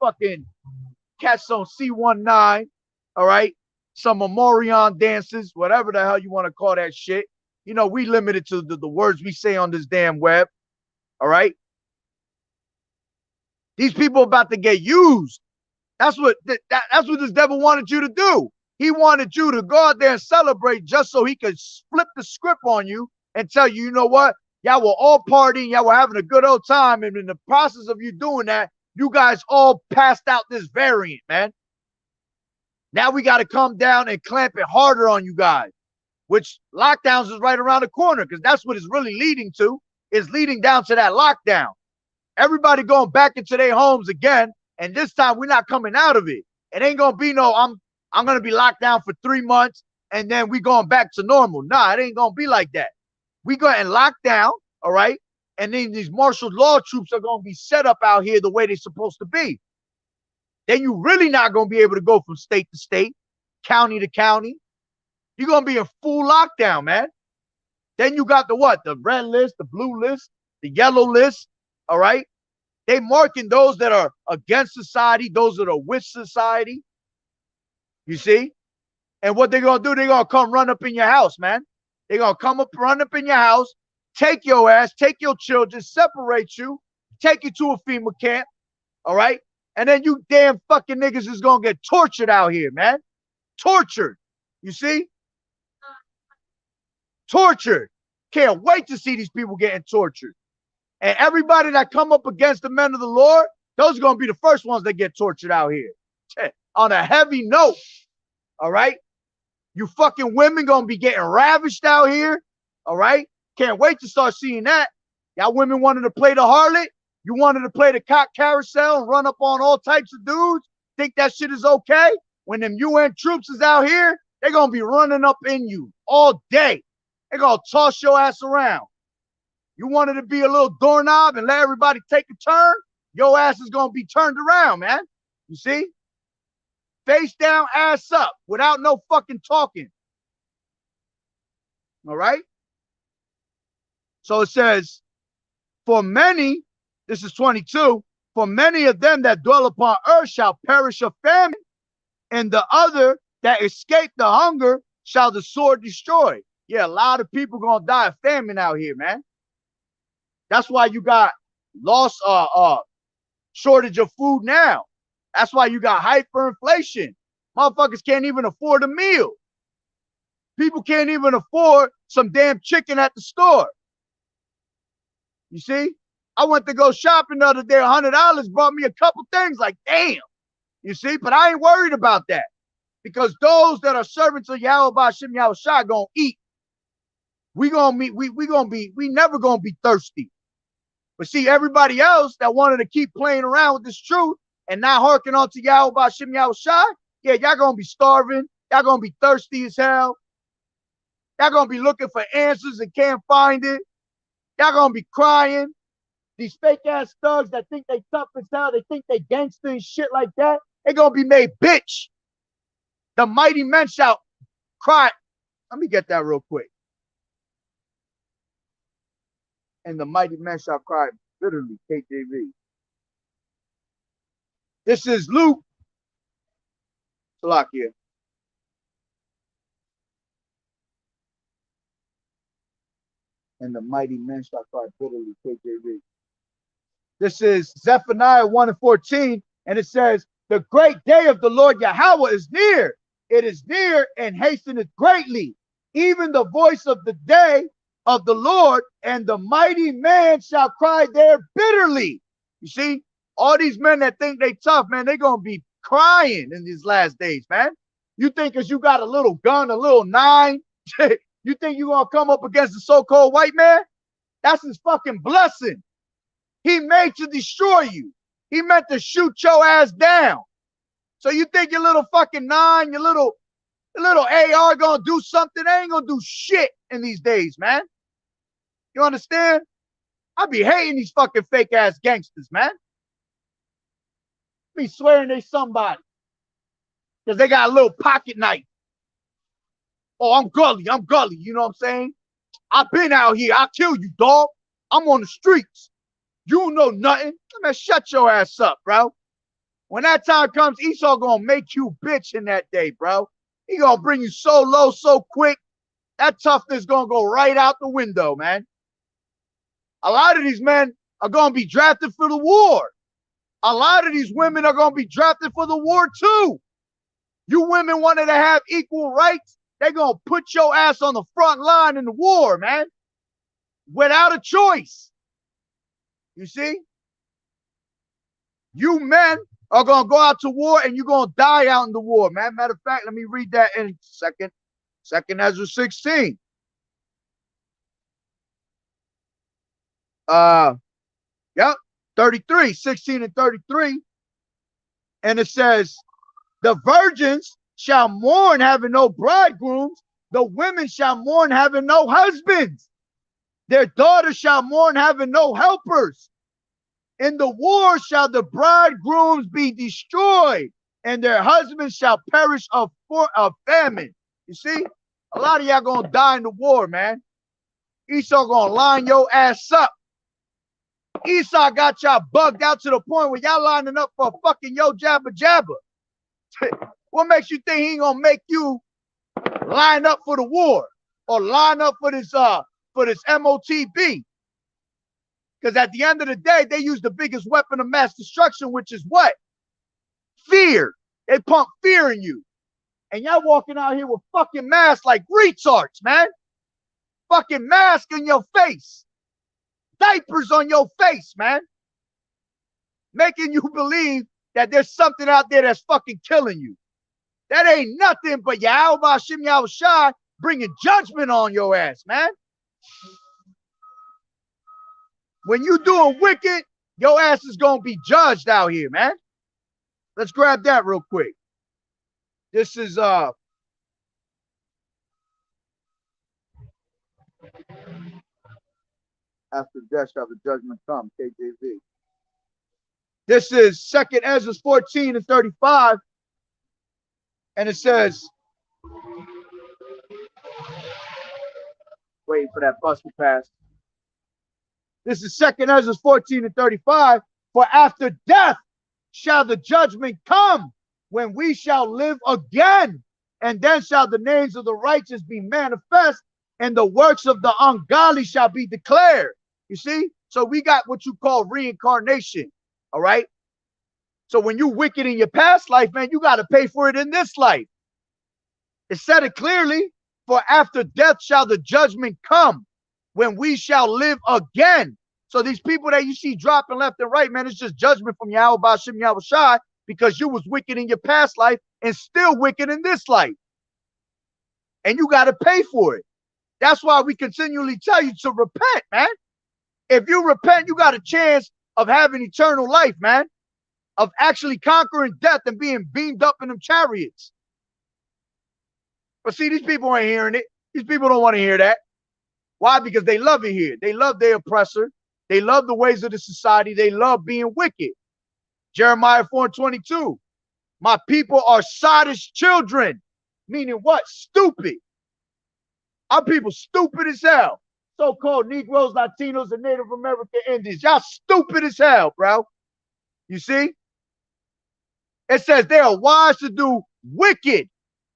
C19, all right, some Memorion dances, whatever the hell you want to call that shit. You know, we limited to the words we say on this damn web, all right? These people about to get used. That's what this devil wanted you to do. He wanted you to go out there and celebrate just so he could flip the script on you and tell you, you know what? Y'all were all partying. Y'all were having a good old time. And in the process of you doing that, you guys all passed out this variant, man. Now we got to come down and clamp it harder on you guys, which lockdowns is right around the corner because that's what it's really leading to. It's leading down to that lockdown. Everybody going back into their homes again. And this time we're not coming out of it. It ain't going to be no, I'm going to be locked down for 3 months and then we going back to normal. Nah, it ain't going to be like that. We go and lock down, all right? And then these martial law troops are going to be set up out here the way they're supposed to be. Then you really not going to be able to go from state to state, county to county. You're going to be in full lockdown, man. Then you got the what? The red list, the blue list, the yellow list, all right? They marking those that are against society, those that are with society. You see? And what they're going to do, they're going to come run up in your house, man. They're going to come up, run up in your house, take your ass, take your children, separate you, take you to a FEMA camp, all right? And then you damn fucking niggas is going to get tortured out here, man. Tortured. You see? Tortured. Can't wait to see these people getting tortured. And everybody that come up against the men of the Lord, those are going to be the first ones that get tortured out here. On a heavy note, all right? You fucking women going to be getting ravished out here, all right? Can't wait to start seeing that. Y'all women wanted to play the harlot. You wanted to play the cock carousel and run up on all types of dudes. Think that shit is okay? When them UN troops is out here, they're going to be running up in you all day. They're going to toss your ass around. You wanted to be a little doorknob and let everybody take a turn? Your ass is going to be turned around, man. You see? Face down, ass up, without no fucking talking. All right? So it says, for many, this is 22, for many of them that dwell upon earth shall perish of famine, and the other that escape the hunger shall the sword destroy. Yeah, a lot of people gonna die of famine out here, man. That's why you got shortage of food now. That's why you got hyperinflation. Motherfuckers can't even afford a meal. People can't even afford some damn chicken at the store. You see? I went to go shopping the other day. $100 brought me a couple things. Like, damn. You see? But I ain't worried about that. Because those that are servants of YAHAWAH'S gonna eat. We never gonna be thirsty. But see, everybody else that wanted to keep playing around with this truth and not harking on to YAHAWAH'S, yeah, y'all gonna be starving. Y'all gonna be thirsty as hell. Y'all gonna be looking for answers and can't find it. Y'all gonna be crying. These fake ass thugs that think they tough as hell, they think they gangster and shit like that, they gonna be made bitch. The mighty men shall cry. Let me get that real quick. And the mighty men shall cry bitterly, KJV. This is Luke. Salakia. and the mighty men shall cry bitterly. KJV. This is Zephaniah 1 and 14, and it says, the great day of the Lord Yahweh is near. It is near and hasteneth greatly, even the voice of the day of the Lord, and the mighty man shall cry there bitterly. You see, all these men that think they tough, man, they're going to be crying in these last days, man. You think because you got a little gun, a little 9, you think you're going to come up against the so-called white man? That's his fucking blessing. He made to destroy you. He meant to shoot your ass down. So you think your little fucking 9, your little AR gonna do something? They ain't gonna do shit in these days, man. You understand? I be hating these fucking fake ass gangsters, man. Be swearing they somebody because they got a little pocket knife. Oh, I'm gully. You know what I'm saying? I've been out here. I'll kill you, dog. I'm on the streets. You don't know nothing. Man, shut your ass up, bro. When that time comes, Esau gonna make you bitch in that day, bro. He gonna bring you so low, so quick. That toughness gonna go right out the window, man. A lot of these men are gonna be drafted for the war. A lot of these women are gonna be drafted for the war too. You women wanted to have equal rights, they're gonna put your ass on the front line in the war, man. Without a choice. You see? You men are going to go out to war and you're going to die out in the war, man. Matter of fact, let me read that in second Ezra 16. Yep, 33, 16 and 33. And it says, the virgins shall mourn having no bridegrooms. The women shall mourn having no husbands. Their daughters shall mourn having no helpers. In the war shall the bridegrooms be destroyed, and their husbands shall perish of famine. You see, a lot of y'all gonna die in the war, man. Esau gonna line your ass up. Esau got y'all bugged out to the point where y'all lining up for a fucking yo jabba jabba. What makes you think he ain't gonna make you line up for the war or line up for this MOTB? Because at the end of the day, they use the biggest weapon of mass destruction, which is what? Fear. They pump fear in you. And y'all walking out here with fucking masks like retards, man. Fucking mask in your face. Diapers on your face, man. Making you believe that there's something out there that's fucking killing you. That ain't nothing but YAHAWAH'S bringing judgment on your ass, man. When you doing wicked, your ass is going to be judged out here, man. Let's grab that real quick. This is after death shall the judgment come, KJV. This is 2 Ezra 14 and 35. And it says, waiting for that bus to pass. This is 2 Ezra 14 and 35. For after death shall the judgment come, when we shall live again. And then shall the names of the righteous be manifest, and the works of the ungodly shall be declared. You see? So we got what you call reincarnation. All right? So when you wicked in your past life, man, you got to pay for it in this life. It said it clearly. For after death shall the judgment come, when we shall live again. So these people that you see dropping left and right, man, it's just judgment from YAHAWAH'S because you was wicked in your past life and still wicked in this life. And you got to pay for it. That's why we continually tell you to repent, man. If you repent, you got a chance of having eternal life, man. Of actually conquering death and being beamed up in them chariots. But see, these people ain't hearing it. These people don't want to hear that. Why? Because they love it here. They love their oppressor. They love the ways of the society. They love being wicked. Jeremiah 4:22. My people are sottish children. Meaning what? Stupid. Our people stupid as hell. So-called Negroes, Latinos, and Native American Indians. Y'all stupid as hell, bro. You see? It says they are wise to do wicked,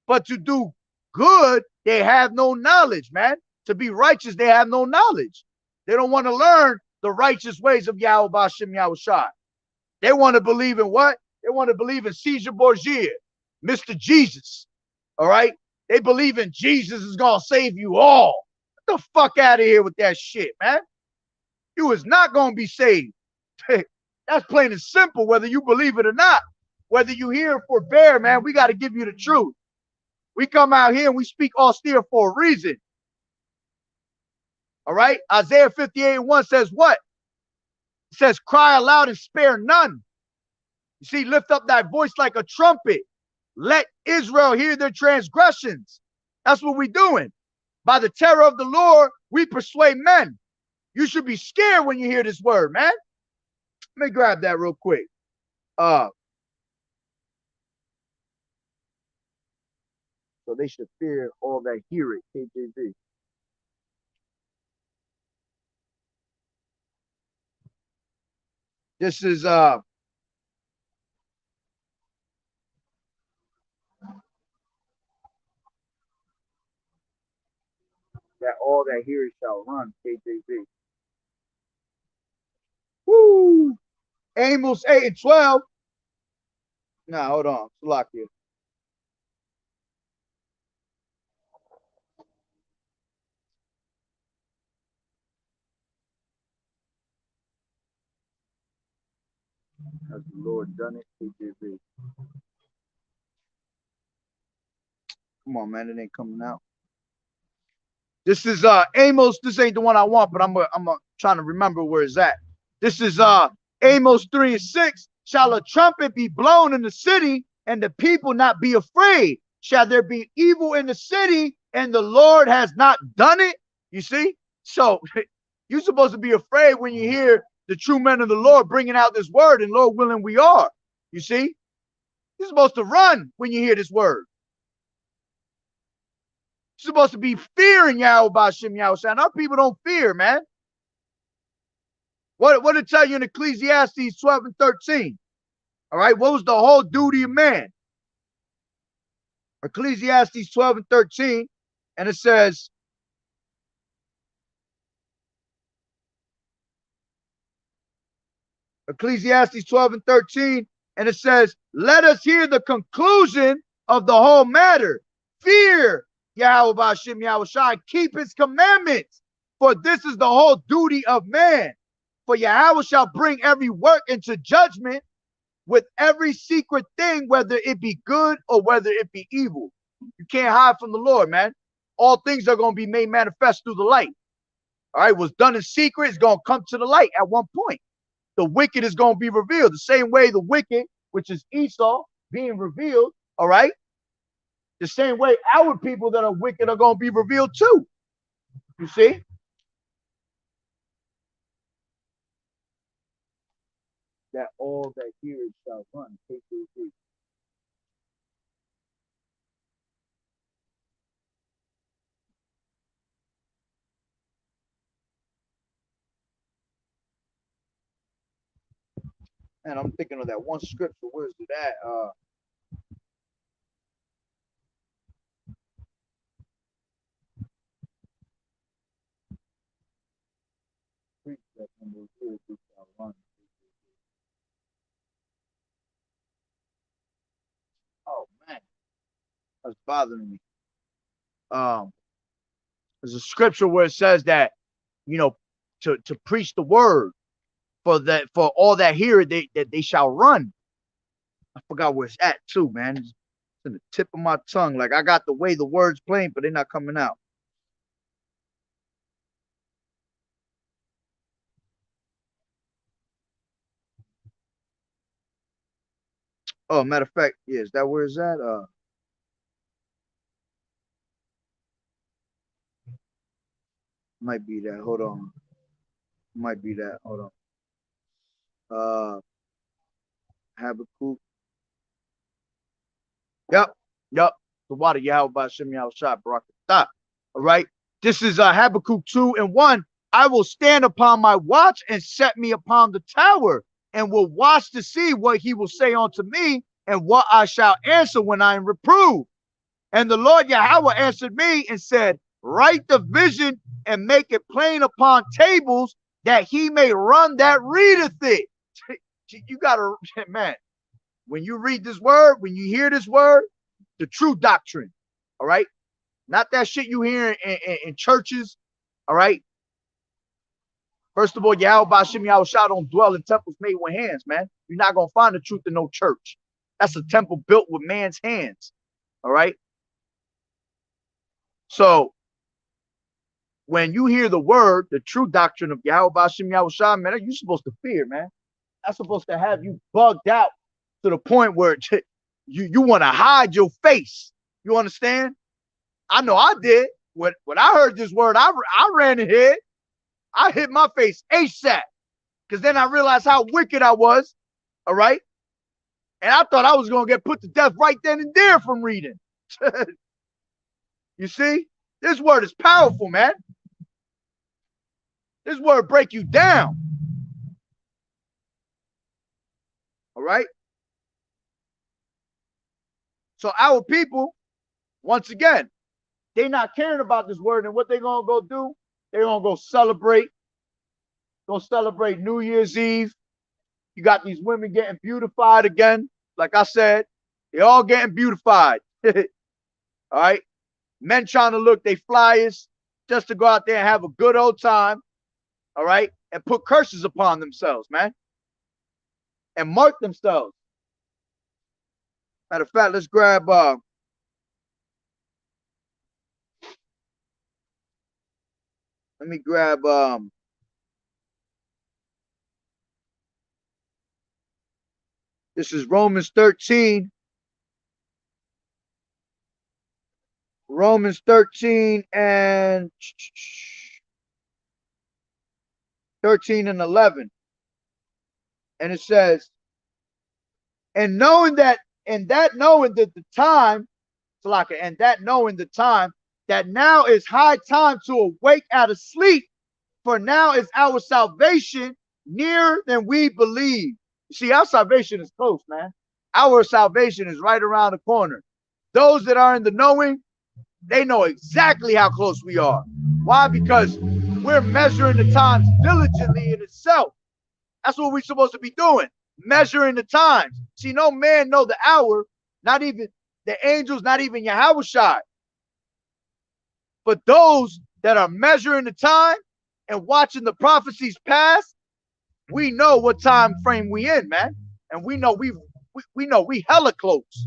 but to do good, they have no knowledge, man. To be righteous, they have no knowledge. They don't want to learn the righteous ways of Yahweh Ba'Shem Yahushua. They want to believe in what? They want to believe in Caesar Borgia, Mr. Jesus. All right? They believe in Jesus is going to save you all. Get the fuck out of here with that shit, man. You is not going to be saved. That's plain and simple, whether you believe it or not. Whether you hear or forbear, man, we got to give you the truth. We come out here and we speak austere for a reason. All right? Isaiah 58:1 says what? It says, cry aloud and spare none. You see, lift up thy voice like a trumpet. Let Israel hear their transgressions. That's what we're doing. By the terror of the Lord, we persuade men. You should be scared when you hear this word, man. Let me grab that real quick. So they should fear all that hear it, KJV. This is that all that hear it shall run, KJV. Woo! Amos 8:12. Nah, hold on. Salakia. Has the Lord done it? KJV. Come on, man. It ain't coming out. This is Amos. This ain't the one I want, but I'm trying to remember where it's at. This is Amos 3:6. Shall a trumpet be blown in the city, and the people not be afraid? Shall there be evil in the city, and the Lord has not done it? You see? So you're supposed to be afraid when you hear the true men of the Lord bringing out this word, and Lord willing, we are. You see? You're supposed to run when you hear this word. You're supposed to be fearing Yahweh Ba'Shem Yahushua. And our people don't fear, man. What did it tell you in Ecclesiastes 12:13? All right, what was the whole duty of man? Ecclesiastes 12:13, and it says, Ecclesiastes 12:13, and it says, let us hear the conclusion of the whole matter. Fear Yahweh Ba'Shem Yahushua, keep his commandments, for this is the whole duty of man. For Yahweh shall bring every work into judgment with every secret thing, whether it be good or whether it be evil. You can't hide from the Lord, man. All things are going to be made manifest through the light. All right, what's done in secret is going to come to the light at one point. The wicked is going to be revealed. The same way the wicked, which is Esau, being revealed, all right? The same way our people that are wicked are going to be revealed too. You see? That all that hear it shall run. KJV. And I'm thinking of that one scripture. Where's it at? Oh man, that's bothering me. There's a scripture where it says that, you know, to preach the word, for all that hear it, they shall run. I forgot where it's at too, man. It's in the tip of my tongue. Like I got the way the words playing, but they're not coming out. Oh, matter of fact, yeah, is that where it's at? Might be that. Hold on. Might be that. Hold on. Habakkuk. Yep. The water Yahweh Ba'Shem Yahushua Barakatah. All right. This is Habakkuk 2:1. I will stand upon my watch and set me upon the tower, and will watch to see what he will say unto me, and what I shall answer when I am reproved. And the Lord Yahweh answered me and said, write the vision and make it plain upon tables, that he may run that readeth it. You gotta, man, when you read this word, when you hear this word, the true doctrine, all right? Not that shit you hear in churches, all right? First of all, YAHAWAH'S don't dwell in temples made with hands, man. You're not going to find the truth in no church. That's a temple built with man's hands, all right? So, when you hear the word, the true doctrine of YAHAWAH'S, man, you're supposed to fear, man. That's supposed to have you bugged out to the point where you want to hide your face. You understand? I know I did. When I heard this word, I ran and hid. I hit my face ASAP, because then I realized how wicked I was, all right? And I thought I was going to get put to death right then and there from reading. You see? This word is powerful, man. This word break you down. All right? So our people, once again, they're not caring about this word, and what they're going to go do, they're going to go celebrate. Go celebrate New Year's Eve. You got these women getting beautified again. Like I said, they're all getting beautified. All right? Men trying to look they flyest just to go out there and have a good old time. All right? And put curses upon themselves, man. And mark themselves. Matter of fact, let's grab let me grab this is Romans 13. Romans 13 and 13 and 11. And it says, and knowing that the time, and that knowing the time, that now is high time to awake out of sleep, for now is our salvation nearer than we believe. You see, our salvation is close, man. Our salvation is right around the corner. Those that are in the knowing, they know exactly how close we are. Why? Because we're measuring the times diligently in itself. That's what we're supposed to be doing, measuring the times. See, no man know the hour, not even the angels, not even Yahawah. But those that are measuring the time and watching the prophecies pass, we know what time frame we in, man. And we know we hella close.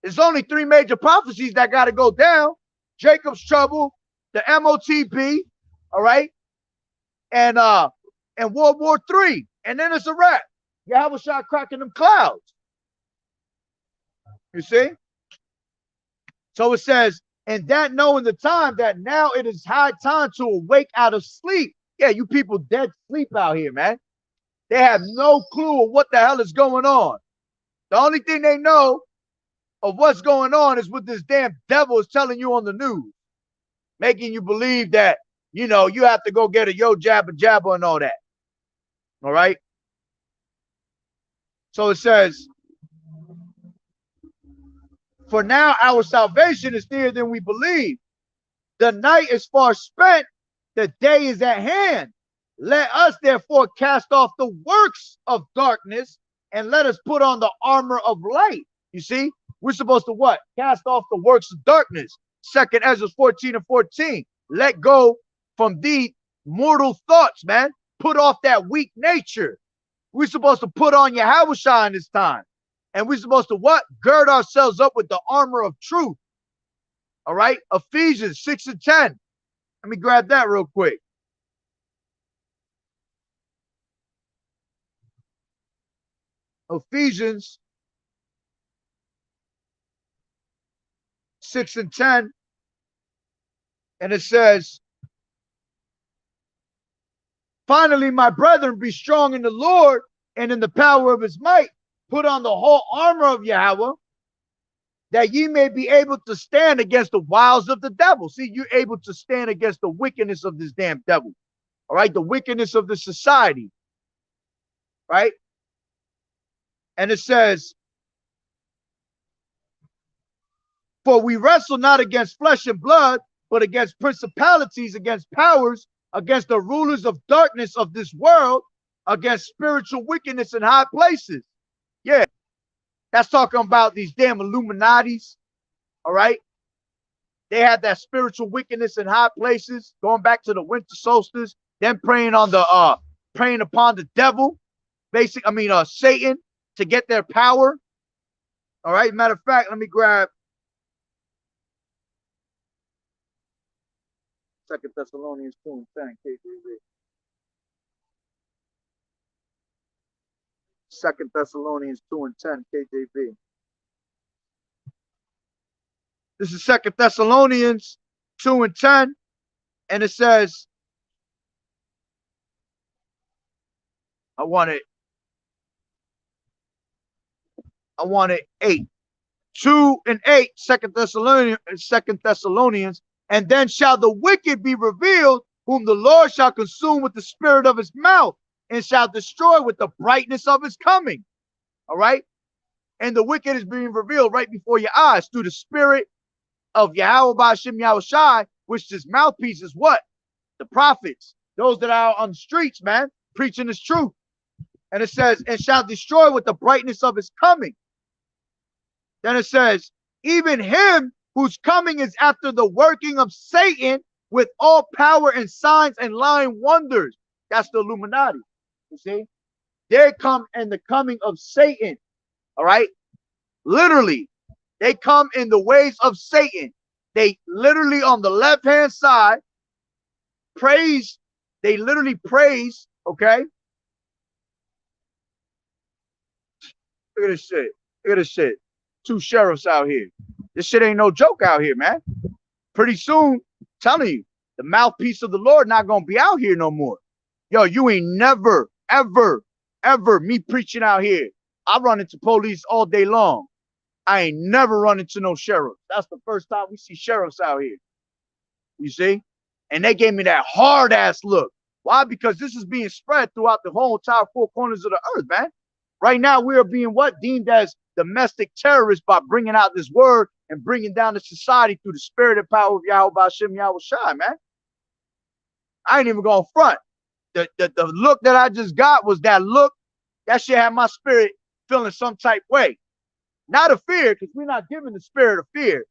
There's only 3 major prophecies that got to go down: Jacob's trouble, the MOTB, all right, and World War III, and then it's a wrap. Yahawah cracking them clouds. You see? So it says, and that knowing the time, that now it is high time to awake out of sleep. Yeah, you people dead sleep out here, man. They have no clue of what the hell is going on. The only thing they know of what's going on is what this damn devil is telling you on the news, making you believe that, you know, you have to go get a yo jabba jabba and all that. All right? So it says, for now our salvation is nearer than we believe. The night is far spent, the day is at hand. Let us therefore cast off the works of darkness, and let us put on the armor of light. You see, we're supposed to what? Cast off the works of darkness. 2 Ezra 14 and 14. Let go from these mortal thoughts, man. Put off that weak nature. We're supposed to put on Yahawah in this time. And we're supposed to what? Gird ourselves up with the armor of truth. All right? Ephesians 6 and 10. Let me grab that real quick. Ephesians 6 and 10. And it says, finally, my brethren, be strong in the Lord and in the power of his might. Put on the whole armor of Yahawah, that ye may be able to stand against the wiles of the devil. See, you're able to stand against the wickedness of this damn devil. All right, the wickedness of the society. Right? And it says, for we wrestle not against flesh and blood, but against principalities, against powers, against the rulers of darkness of this world, against spiritual wickedness in high places. Yeah, that's talking about these damn Illuminatis. All right. They had that spiritual wickedness in high places, going back to the winter solstice, then praying on the praying upon the devil, Satan, to get their power. All right. Matter of fact, let me grab 2 Thessalonians 2:10, KJV. 2 Thessalonians 2:10, KJV. This is 2 Thessalonians 2:10, and it says, I want it 8. 2 and 8, 2 Thessalonians, and then shall the wicked be revealed, whom the Lord shall consume with the spirit of his mouth, and shall destroy with the brightness of his coming. All right. And the wicked is being revealed right before your eyes through the spirit of YAHAWAH'S, which this mouthpiece is what? The prophets, those that are on the streets, man, preaching this truth. And it says, and shall destroy with the brightness of his coming. Then it says, even him whose coming is after the working of Satan with all power and signs and lying wonders. That's the Illuminati. You see, they come in the coming of Satan. All right. Literally, they come in the ways of Satan. They literally on the left hand side praise. They literally praise. Okay. Look at this shit. Look at this shit. 2 sheriffs out here. This shit ain't no joke out here, man. Pretty soon, I'm telling you, the mouthpiece of the Lord not gonna be out here no more. Yo, you ain't never, ever, ever me preaching out here. I run into police all day long. I ain't never run into no sheriff. That's the first time we see sheriffs out here. You see? And they gave me that hard ass look. Why? Because this is being spread throughout the whole entire 4 corners of the earth, man. Right now, we are being what? Deemed as domestic terrorists by bringing out this word and bringing down the society through the spirit and power of YAHAWAH'S, man. I ain't even going to front. The look that I just got was that look. That shit had my spirit feeling some type way. Not of fear, because we're not giving the spirit of fear,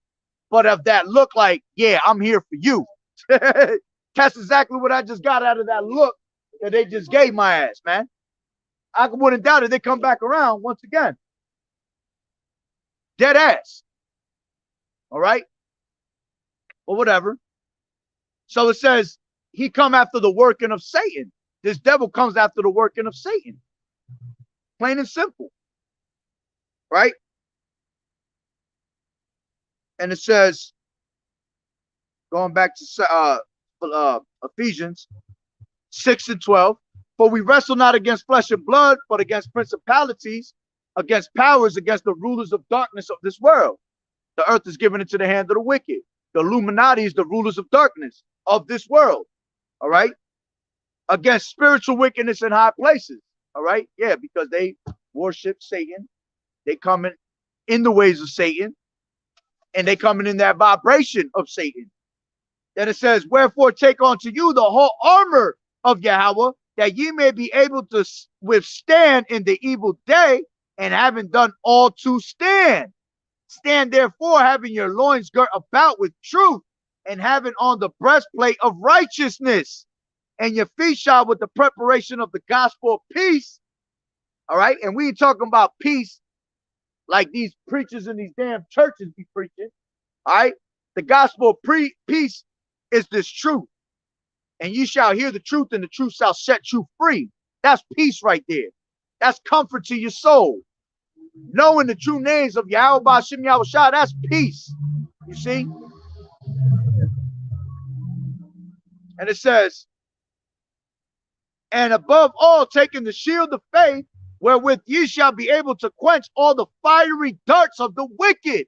but of that look like, yeah, I'm here for you. That's exactly what I just got out of that look that they just gave my ass, man. I wouldn't doubt it. They come back around once again. Dead ass. All right. Or whatever. So it says he come after the working of Satan. This devil comes after the working of Satan. Plain and simple. Right. And it says, going back to Ephesians 6:12, for we wrestle not against flesh and blood, but against principalities, against powers, against the rulers of darkness of this world. The earth is given into the hand of the wicked. The Illuminati is the rulers of darkness of this world. All right. Against spiritual wickedness in high places. All right. Yeah, because they worship Satan. They come in the ways of Satan. And they coming in that vibration of Satan. Then it says, wherefore take unto you the whole armor of Yahweh, that ye may be able to withstand in the evil day, and having done all to stand. Stand therefore, having your loins girt about with truth, and having on the breastplate of righteousness, and your feet shod with the preparation of the gospel of peace. All right. And we ain't talking about peace like these preachers in these damn churches be preaching. All right. The gospel of peace is this truth. And you shall hear the truth, and the truth shall set you free. That's peace right there. That's comfort to your soul. Knowing the true names of YAHAWAH'S, that's peace. You see? And it says, and above all, taking the shield of faith, wherewith ye shall be able to quench all the fiery darts of the wicked,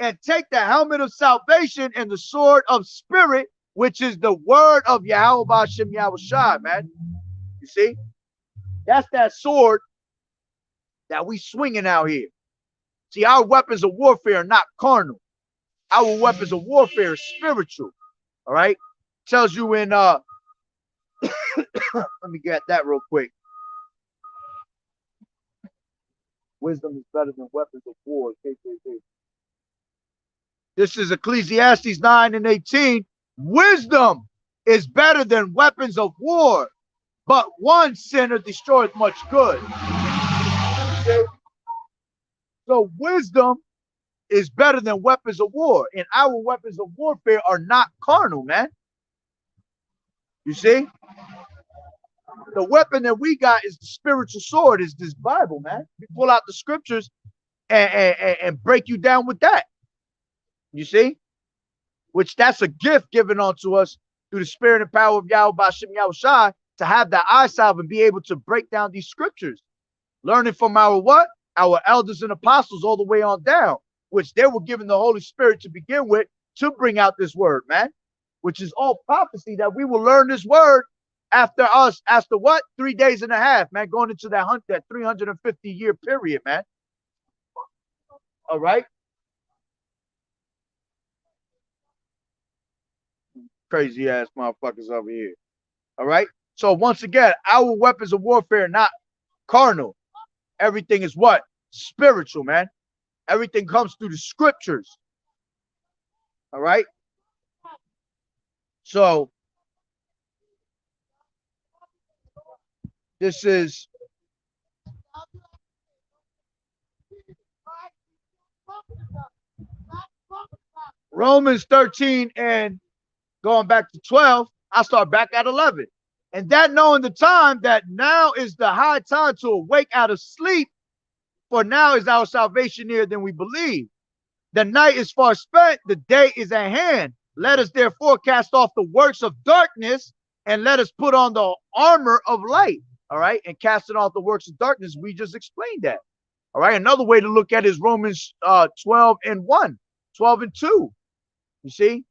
and take the helmet of salvation and the sword of spirit, which is the word of YAHAWAH'S, man. You see? That's that sword that we swinging out here. See, our weapons of warfare are not carnal. Our weapons of warfare are spiritual. All right. Tells you in let me get that real quick. Wisdom is better than weapons of war. This is Ecclesiastes 9 and 18. Wisdom is better than weapons of war, but one sinner destroys much good. So wisdom is better than weapons of war, and our weapons of warfare are not carnal, man. You see? The weapon that we got is the spiritual sword, is this Bible, man. We pull out the scriptures and break you down with that. You see? Which that's a gift given unto us through the spirit and power of Yahweh Bashim Yahushai to have that eye salve and be able to break down these scriptures. Learning from our what? Our elders and apostles all the way on down, which they were given the Holy Spirit to begin with to bring out this word, man. Which is all prophecy that we will learn this word after us, after what? 3 days and a half, man, going into that 350-year period, man. All right. Crazy ass motherfuckers over here. All right. So once again, our weapons of warfare are not carnal. Everything is what? Spiritual, man. Everything comes through the scriptures. All right. So this is Romans 13 and going back to 12. I start back at 11. And that knowing the time that now is the high time to awake out of sleep, for now is our salvation nearer than we believe. The night is far spent, the day is at hand. Let us therefore cast off the works of darkness and let us put on the armor of light. All right. And casting off the works of darkness, we just explained that. All right. Another way to look at it is Romans 12 and 1, 12 and 2. You see,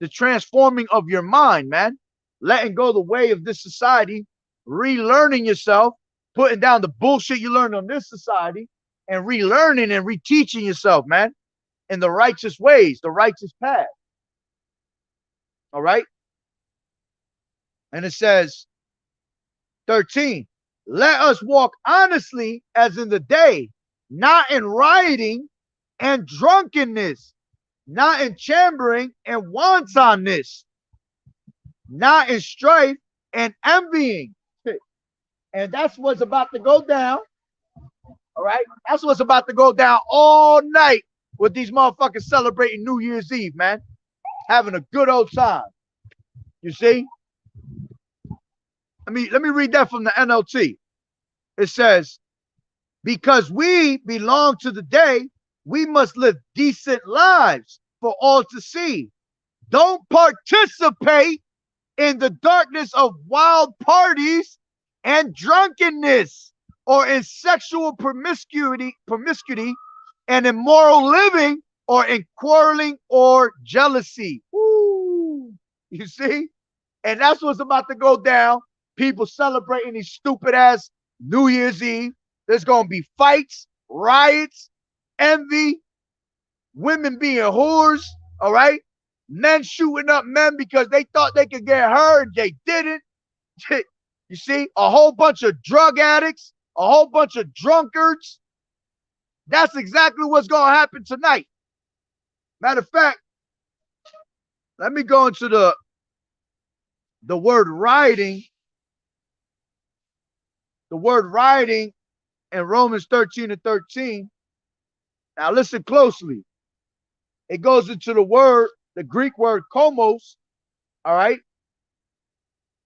the transforming of your mind, man, letting go the way of this society, relearning yourself, putting down the bullshit you learned on this society and relearning and reteaching yourself, man, in the righteous ways, the righteous path. All right. And it says 13, let us walk honestly as in the day, not in rioting and drunkenness, not in chambering and wantonness, not in strife and envying. And that's what's about to go down. All right. That's what's about to go down all night with these motherfuckers celebrating New Year's Eve, man. Having a good old time. You see? Let me read that from the NLT. It says, because we belong to the day, we must live decent lives for all to see. Don't participate in the darkness of wild parties and drunkenness, or in sexual promiscuity and immoral living, or in quarreling or jealousy. Woo. You see? And that's what's about to go down. People celebrating these stupid ass New Year's Eve. There's going to be fights, riots, envy, women being whores. All right. Men shooting up men because they thought they could get hurt. They didn't. You see, a whole bunch of drug addicts, a whole bunch of drunkards. That's exactly what's going to happen tonight. Matter of fact, let me go into the word rioting. The word rioting in Romans 13 and 13. Now listen closely. It goes into the Greek word komos. All right.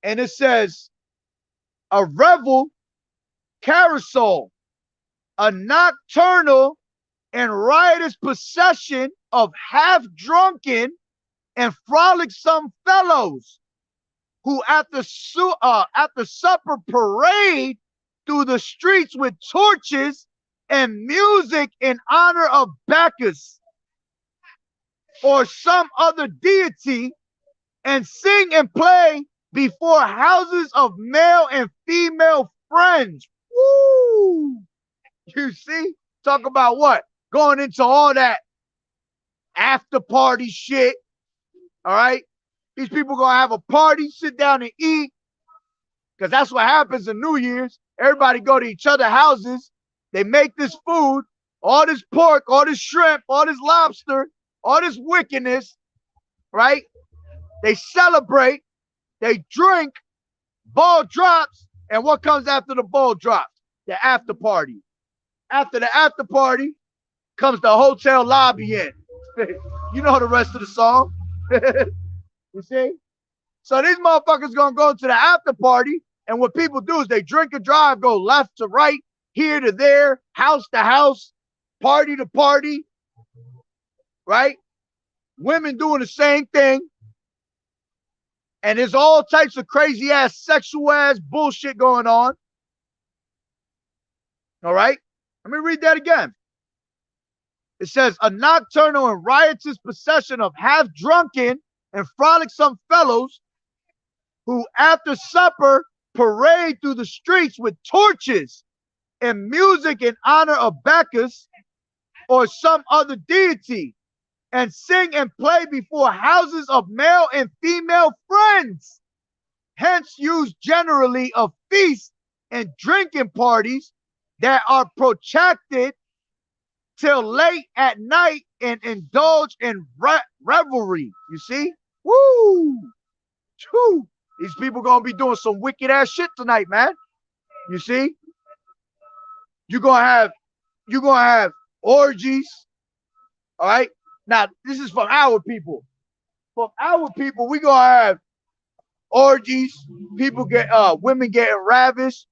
And it says a revel, carousel, a nocturnal and riotous procession of half-drunken and frolicsome fellows who after supper parade through the streets with torches and music in honor of Bacchus or some other deity, and sing and play before houses of male and female friends. Woo! You see? Talk about what? Going into all that after party shit. All right. These people gonna have a party, sit down and eat, because that's what happens in New Year's. Everybody go to each other's houses. They make this food, all this pork, all this shrimp, all this lobster, all this wickedness, right? They celebrate, they drink, ball drops, and what comes after the ball drops? The after party. After the after party comes the hotel lobby in. You know the rest of the song. You see? So these motherfuckers gonna go to the after party, and what people do is they drink and drive, go left to right, here to there, house to house, party to party, right? Women doing the same thing. And there's all types of crazy ass, sexual ass bullshit going on. All right? Let me read that again. It says, a nocturnal and riotous procession of half-drunken and frolicsome fellows who after supper parade through the streets with torches and music in honor of Bacchus or some other deity, and sing and play before houses of male and female friends, hence used generally of feasts and drinking parties that are protracted till late at night and indulge in revelry. You see? Woo! Woo! These people gonna be doing some wicked ass shit tonight, man. You see? You're gonna have orgies. All right. Now, this is from our people. From our people, we gonna have orgies. People women getting ravished,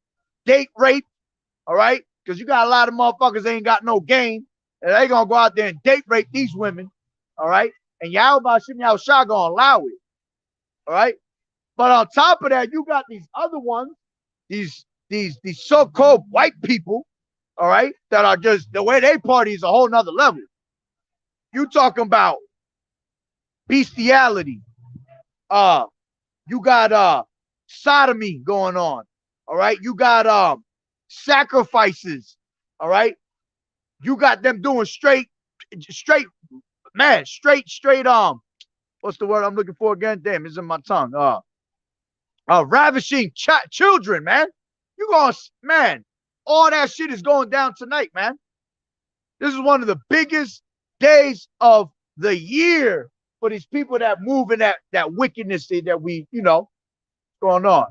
date rape. All right, because you got a lot of motherfuckers ain't got no game, and they gonna go out there and date rape these women. All right, and Yahawah gonna allow it. All right, but on top of that, you got these other ones, these so-called white people. All right, that are just the way they party is a whole nother level. You talking about bestiality. You got sodomy going on. All right. You got sacrifices. All right. You got them doing straight what's the word I'm looking for again? Damn, it's in my tongue. Ravishing children, man. You gonna, man, all that shit is going down tonight, man. This is one of the biggest days of the year for these people that move in that wickedness that we, going on.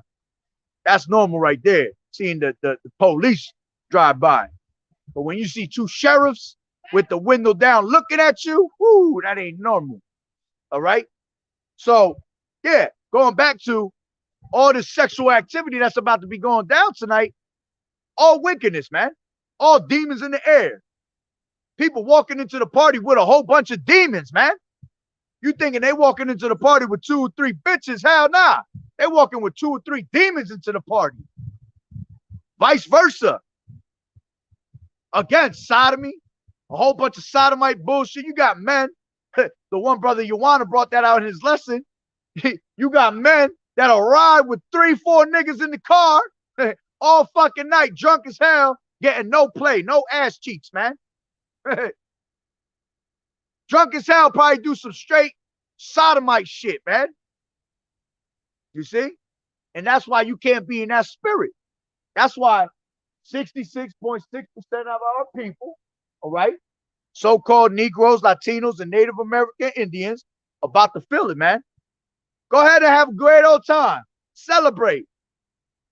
That's normal right there, seeing the police drive by. But when you see two sheriffs with the window down looking at you, whoo, that ain't normal. All right? So, yeah, going back to all this sexual activity that's about to be going down tonight, all wickedness, man. All demons in the air. People walking into the party with a whole bunch of demons, man. You thinking they walking into the party with 2 or 3 bitches? Hell nah. They walking with 2 or 3 demons into the party. Vice versa. Again, sodomy, a whole bunch of sodomite bullshit. You got men. The one brother Yawana brought that out in his lesson. You got men that'll ride with 3, 4 niggas in the car all fucking night, drunk as hell, getting no play, no ass cheeks, man. Drunk as hell, probably do some straight sodomite shit, man. You see? And that's why you can't be in that spirit. That's why 66.6% of our people, all right, so-called Negroes, Latinos, and Native American Indians, about to feel it, man. Go ahead and have a great old time. Celebrate.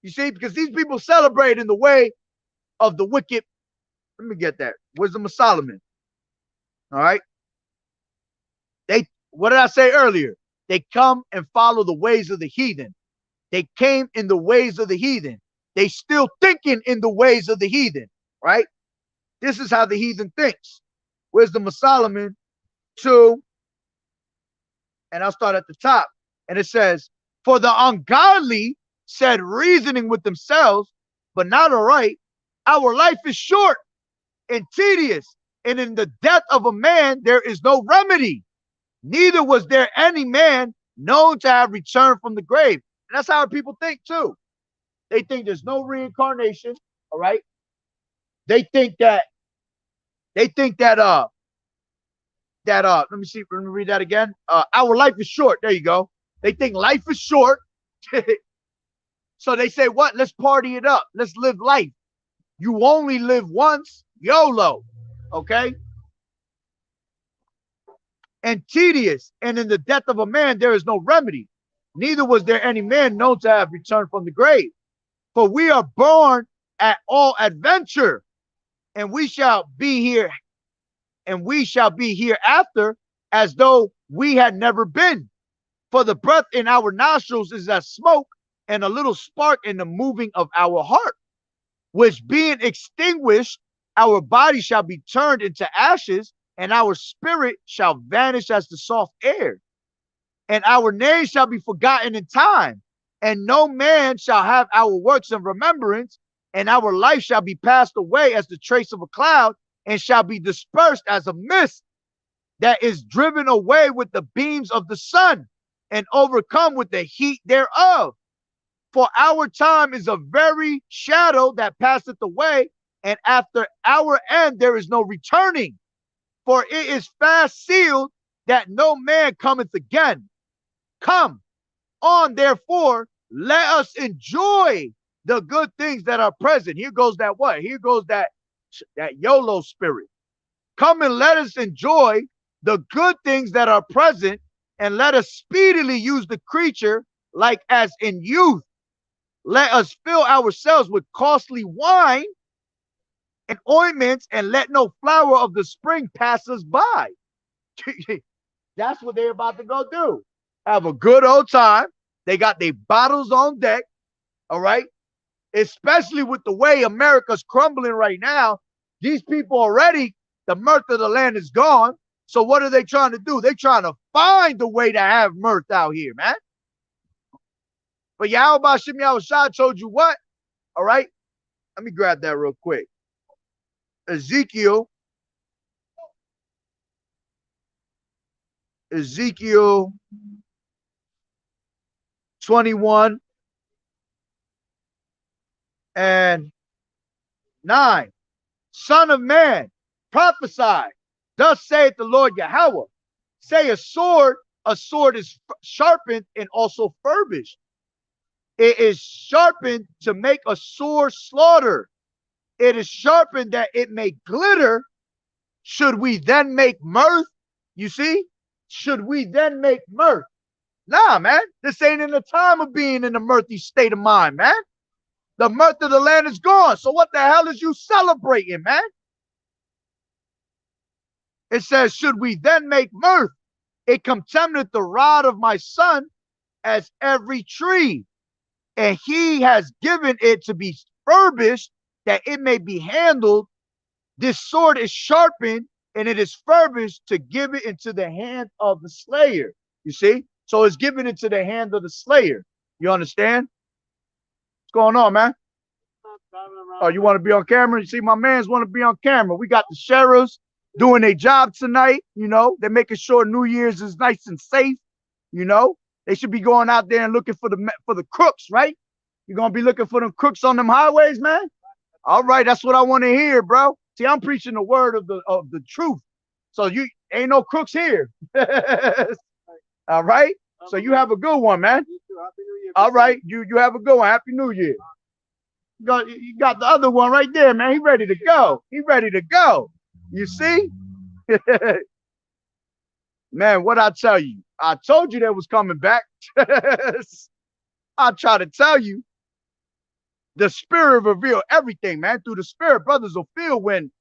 You see, because these people celebrate in the way of the wicked. Let me get that. Wisdom of Solomon. All right. What did I say earlier? They come and follow the ways of the heathen. They came in the ways of the heathen. They still thinking in the ways of the heathen, right? This is how the heathen thinks. Wisdom of Solomon 2, and I'll start at the top. And it says, for the ungodly said, reasoning with themselves, but not aright, our life is short and tedious, and in the death of a man there is no remedy. Neither was there any man known to have returned from the grave. And that's how people think too. They think there's no reincarnation. All right. They think that let me see, let me read that again. Our life is short. There you go. They think life is short. So they say, what? Let's party it up. Let's live life. You only live once. YOLO. Okay? And tedious, and in the death of a man there is no remedy. Neither was there any man known to have returned from the grave. For we are born at all adventure, and we shall be here, and we shall be hereafter as though we had never been. For the breath in our nostrils is as smoke, and a little spark in the moving of our heart, which being extinguished, our body shall be turned into ashes, and our spirit shall vanish as the soft air. And our names shall be forgotten in time, and no man shall have our works in remembrance, and our life shall be passed away as the trace of a cloud, and shall be dispersed as a mist that is driven away with the beams of the sun, and overcome with the heat thereof. For our time is a very shadow that passeth away, and after our end there is no returning. For it is fast sealed that no man cometh again. Come on, therefore, let us enjoy the good things that are present. Here goes that what? Here goes that YOLO spirit. Come and let us enjoy the good things that are present, and let us speedily use the creature like as in youth. Let us fill ourselves with costly wine and ointments, and let no flower of the spring pass us by. That's what they're about to go do. Have a good old time. They got their bottles on deck. All right. Especially with the way America's crumbling right now. These people already, the mirth of the land is gone. So what are they trying to do? They're trying to find a way to have mirth out here, man. But YAHAWAH'S told you what? All right. Let me grab that real quick. Ezekiel 21 and 9. Son of man, prophesy. Thus saith the Lord Yahweh. Say a sword is sharpened and also furbished. It is sharpened to make a sore slaughter. It is sharpened that it may glitter. Should we then make mirth? You see? Should we then make mirth? Nah, man. This ain't in the time of being in a mirthy state of mind, man. The mirth of the land is gone. So what the hell is you celebrating, man? It says, should we then make mirth? It contemneth the rod of my son as every tree, and he has given it to be furbished, that it may be handled. This sword is sharpened, and it is furbished to give it into the hand of the slayer. You see? So it's given into the hand of the slayer. You understand? What's going on, man? Oh, you want to be on camera? You see, my mans want to be on camera. We got the sheriffs doing their job tonight. You know, they're making sure New Year's is nice and safe. You know, they should be going out there and looking for the crooks, right? You're gonna be looking for them crooks on them highways, man. All right, that's what I want to hear, bro. See, I'm preaching the word of the truth. So you ain't no crooks here. All right. So you have a good one, man. All right, you have a good one. Happy New Year. You got the other one right there, man. He ready to go. He ready to go. You see? Man, what I tell you? I told you that was coming back. I try to tell you. The spirit reveal everything, man. Through the spirit, brothers will feel when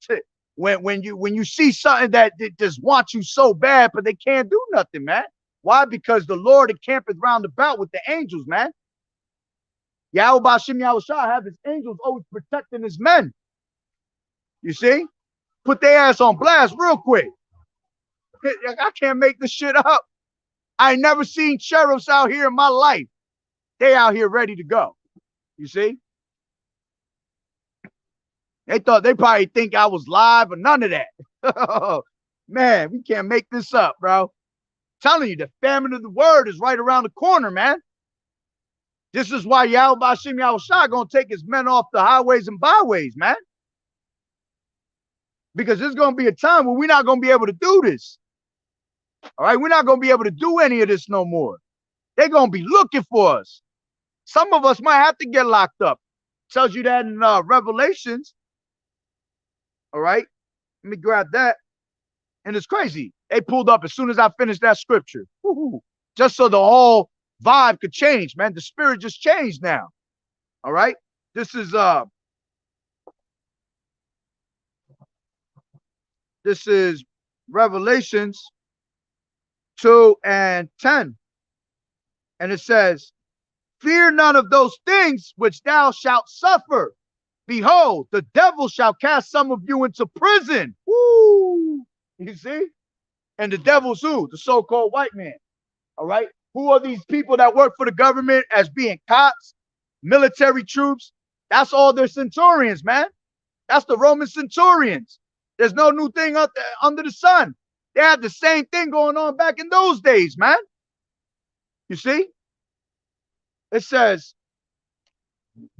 you see something that just wants you so bad, but they can't do nothing, man. Why? Because the Lord encampeth round about with the angels, man. YAHAWAH'S have his angels always protecting his men. You see? Put their ass on blast real quick. I can't make this shit up. I ain't never seen sheriffs out here in my life. They out here ready to go. You see? They probably think I was live or none of that. Man, we can't make this up, bro. Telling you, the famine of the word is right around the corner, man. This is why YAHAWAH'S gonna take his men off the highways and byways, man. Because there's gonna be a time where we're not gonna be able to do this. All right, we're not gonna be able to do any of this no more. They're going to be looking for us. Some of us might have to get locked up. Tells you that in Revelations. All right. Let me grab that. And it's crazy. They pulled up as soon as I finished that scripture. Woo-hoo. Just so the whole vibe could change, man. The spirit just changed now. All right. This is Revelations 2 and 10. And it says, fear none of those things which thou shalt suffer. Behold, the devil shall cast some of you into prison. Woo! You see? And the devil's who? The so-called white man. All right? Who are these people that work for the government as being cops, military troops? That's all their centurions, man. That's the Roman centurions. There's no new thing under the sun. They had the same thing going on back in those days, man. You see? It says,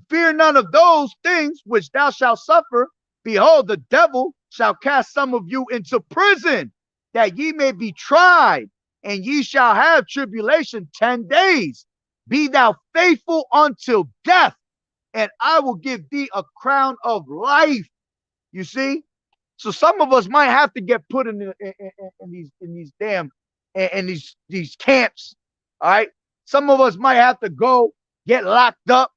fear none of those things which thou shalt suffer. Behold, the devil shall cast some of you into prison, that ye may be tried, and ye shall have tribulation 10 days. Be thou faithful until death, and I will give thee a crown of life. You see? So some of us might have to get put in these camps. All right. Some of us might have to go get locked up,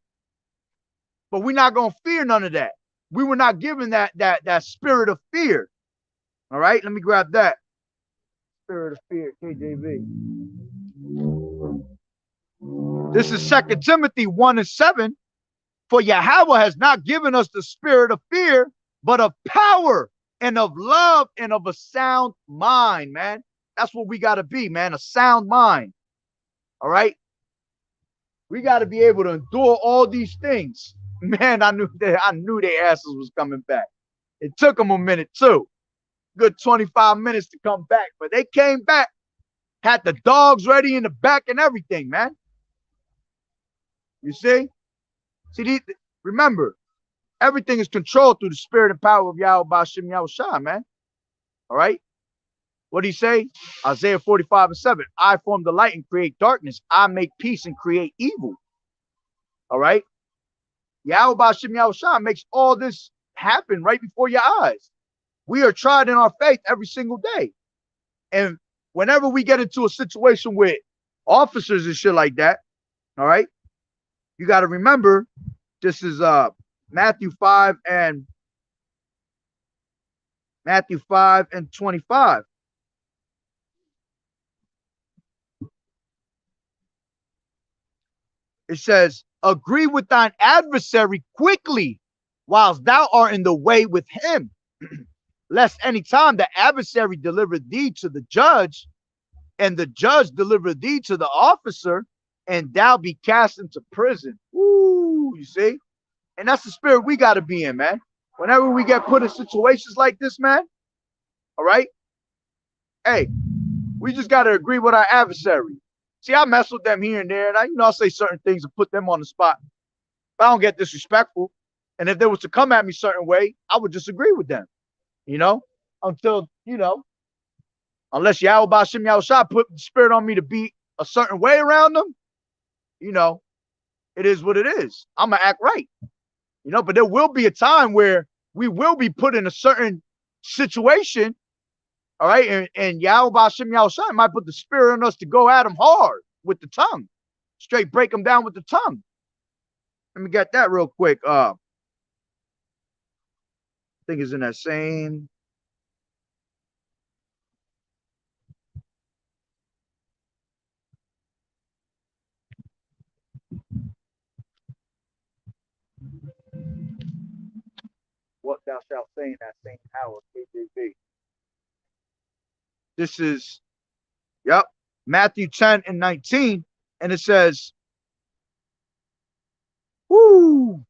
but we're not gonna fear none of that. We were not given that spirit of fear. All right. Let me grab that spirit of fear, KJV. This is 2 Timothy 1 and 7. For Yahawah has not given us the spirit of fear, but of power and of love and of a sound mind, man. That's what we got to be, man. A sound mind. All right. We got to be able to endure all these things. Man, I knew their asses was coming back. It took them a minute too. Good 25 minutes to come back, but they came back. Had the dogs ready in the back and everything, man. You see? See, remember, everything is controlled through the spirit and power of Yahweh Ba'Shem Yahushua, man. All right? What did he say? Isaiah 45 and 7. I form the light and create darkness. I make peace and create evil. All right? Yahweh Ba'Shem Yahushua makes all this happen right before your eyes. We are tried in our faith every single day. And whenever we get into a situation with officers and shit like that, all right, you got to remember, this is Matthew 5 and 25. It says, agree with thine adversary quickly whilst thou art in the way with him, lest any time the adversary deliver thee to the judge, and the judge deliver thee to the officer, and thou be cast into prison. Ooh, you see? And that's the spirit we got to be in, man. Whenever we get put in situations like this, man, all right? Hey, we just got to agree with our adversary. See, I mess with them here and there, and I'll say certain things and put them on the spot. But I don't get disrespectful. And if they was to come at me a certain way, I would just agree with them, until, unless Yahweh Ba'Shem Yahushua put the spirit on me to be a certain way around them, it is what it is. I'm going to act right, but there will be a time where we will be put in a certain situation. All right. And Yahweh Ba'Shem Yahushua might put the spirit on us to go at them hard with the tongue, straight break them down with the tongue. Let me get that real quick. I think it's in that same. What thou shalt say in that same hour, KJV. This is, Matthew 10 and 19. And it says, whoo,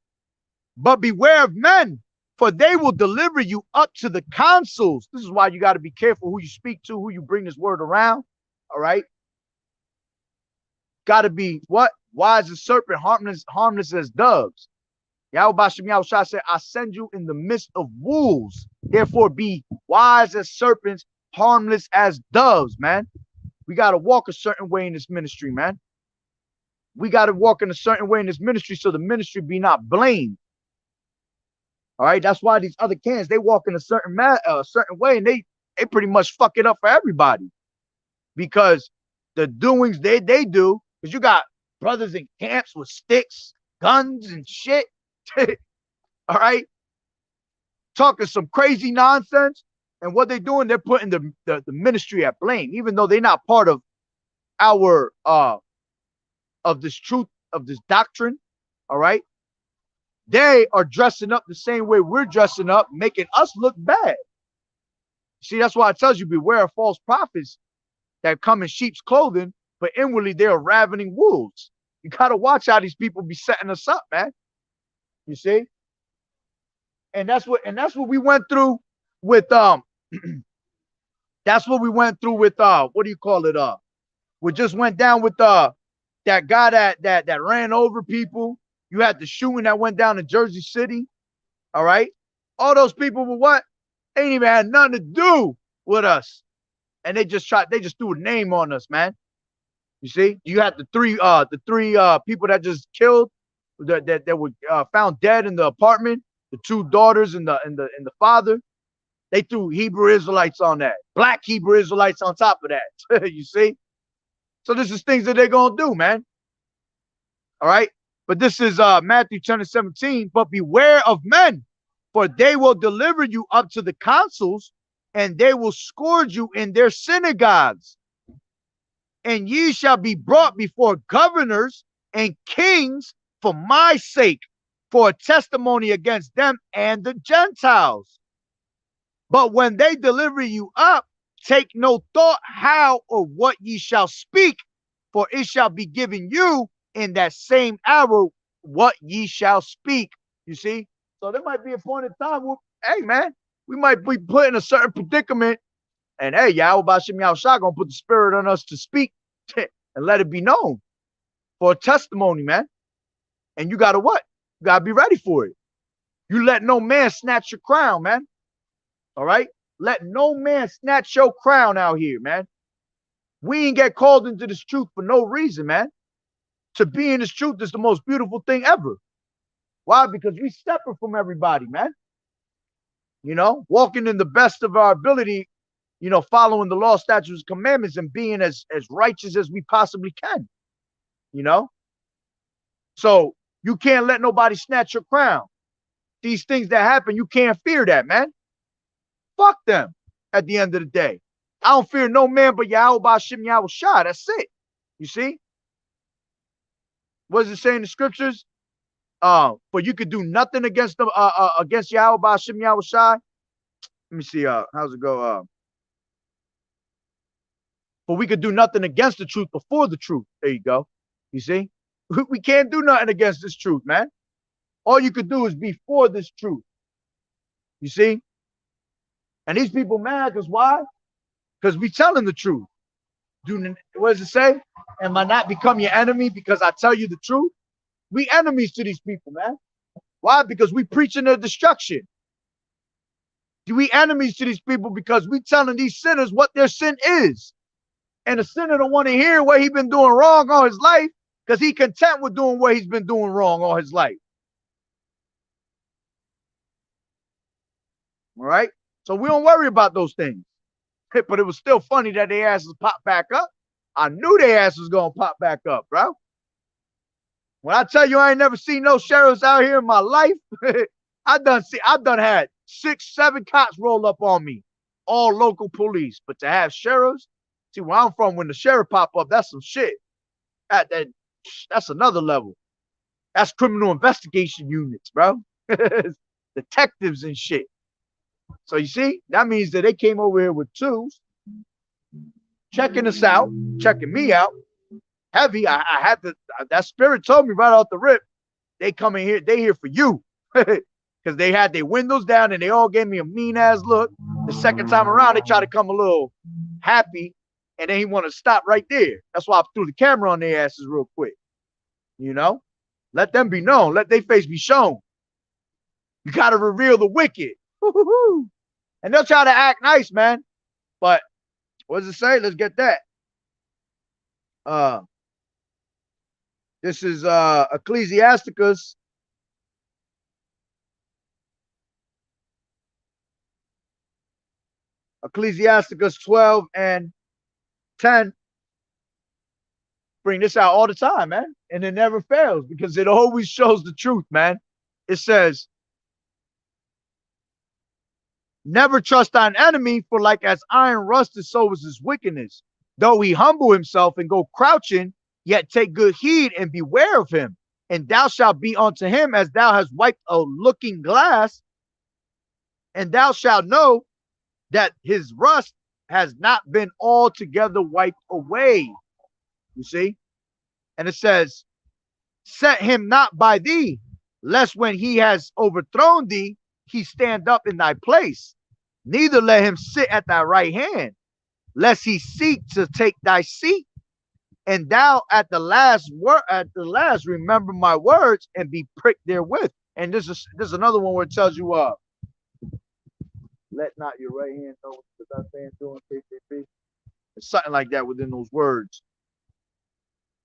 but beware of men, for they will deliver you up to the consuls. This is why you got to be careful who you speak to, who you bring this word around. All right. Got to be what? Wise as serpent, harmless as doves. Yahweh Ba'Shem Yahushua said, I send you in the midst of wolves. Therefore, be wise as serpents, harmless as doves, man. We got to walk a certain way in this ministry, man. we got to walk in a certain way in this ministry so the ministry be not blamed. All right, that's why these other cans, they walk in a certain way, and they pretty much fuck it up for everybody, because the doings they do, because you got brothers in camps with sticks, guns, and shit. All right, talking some crazy nonsense, and what they're doing, they're putting the ministry at blame, even though they're not part of our of this truth, of this doctrine. All right, they are dressing up the same way we're dressing up, making us look bad. See, that's why it tells you, beware of false prophets that come in sheep's clothing, but inwardly they are ravening wolves. You gotta watch how these people be setting us up, man. You see? And that's what we went through with that's what we went through with what do you call it? We just went down with that guy that ran over people. You had the shooting that went down in Jersey City. All right. All those people were what? They ain't even had nothing to do with us. And they just threw a name on us, man. You see? You had the three people that just killed, that were found dead in the apartment, the two daughters and the father. They threw Hebrew Israelites on that. Black Hebrew Israelites on top of that. You see? So this is things that they're gonna do, man. All right. But this is Matthew 10:17. But beware of men, for they will deliver you up to the councils, and they will scourge you in their synagogues. And ye shall be brought before governors and kings for my sake, for a testimony against them and the Gentiles. But when they deliver you up, take no thought how or what ye shall speak, for it shall be given you in that same hour what ye shall speak. You see? So there might be a point in time where, hey, man, we might be put in a certain predicament, and hey, YAHAWAH'S gonna put the spirit on us to speak and let it be known for a testimony, man. And you gotta what? You gotta be ready for it. You let no man snatch your crown, man. All right? Let no man snatch your crown out here, man. We ain't get called into this truth for no reason, man. To be in this truth is the most beautiful thing ever. Why? Because we separate from everybody, man. You know, walking in the best of our ability, you know, following the law, statutes, commandments, and being as righteous as we possibly can. You know? So you can't let nobody snatch your crown. These things that happen, you can't fear that, man. Fuck them at the end of the day. I don't fear no man but YAHAWAH'S. That's it. You see? What does it say in the scriptures? For you could do nothing against them, against YAHAWAH'S. Let me see. How's it go? For we could do nothing against the truth before the truth. There you go. You see? We can't do nothing against this truth, man. All you could do is be for this truth. You see? And these people mad because why? Because we telling the truth. What does it say? Am I not become your enemy because I tell you the truth? We enemies to these people, man. Why? Because we preaching their destruction. We enemies to these people because we telling these sinners what their sin is. And the sinner don't want to hear what he been doing wrong all his life, because he content with doing what he's been doing wrong all his life. All right? So we don't worry about those things. But it was still funny that their asses popped back up. I knew their ass was going to pop back up, bro. When I tell you I ain't never seen no sheriffs out here in my life, I done had 6, 7 cops roll up on me, all local police. But to have sheriffs, see where I'm from, when the sheriff pop up, that's some shit. That's another level. That's criminal investigation units, bro. Detectives and shit. So you see, that means that they came over here with tools, checking us out, checking me out. Heavy. I had to. That spirit told me right off the rip, they come in here. They here for you, because they had their windows down and they all gave me a mean ass look. The second time around, they tried to come a little happy, and then he wanted to stop right there. That's why I threw the camera on their asses real quick. You know, let them be known. Let their face be shown. You got to reveal the wicked. And they'll try to act nice, man. But what does it say? Let's get that. This is Ecclesiasticus. Ecclesiasticus 12 and 10. Bring this out all the time, man. And it never fails because it always shows the truth, man. It says, never trust thine enemy, for like as iron rusted, so is his wickedness. Though he humble himself and go crouching, yet take good heed and beware of him. And thou shalt be unto him as thou hast wiped a looking glass, and thou shalt know that his rust has not been altogether wiped away. You see? And it says, set him not by thee, lest when he has overthrown thee, he stand up in thy place. Neither let him sit at thy right hand, lest he seek to take thy seat. And thou at the last remember my words and be pricked therewith. And this is another one where it tells you, let not your right hand know what the left hand doing, KJP. It's something like that within those words.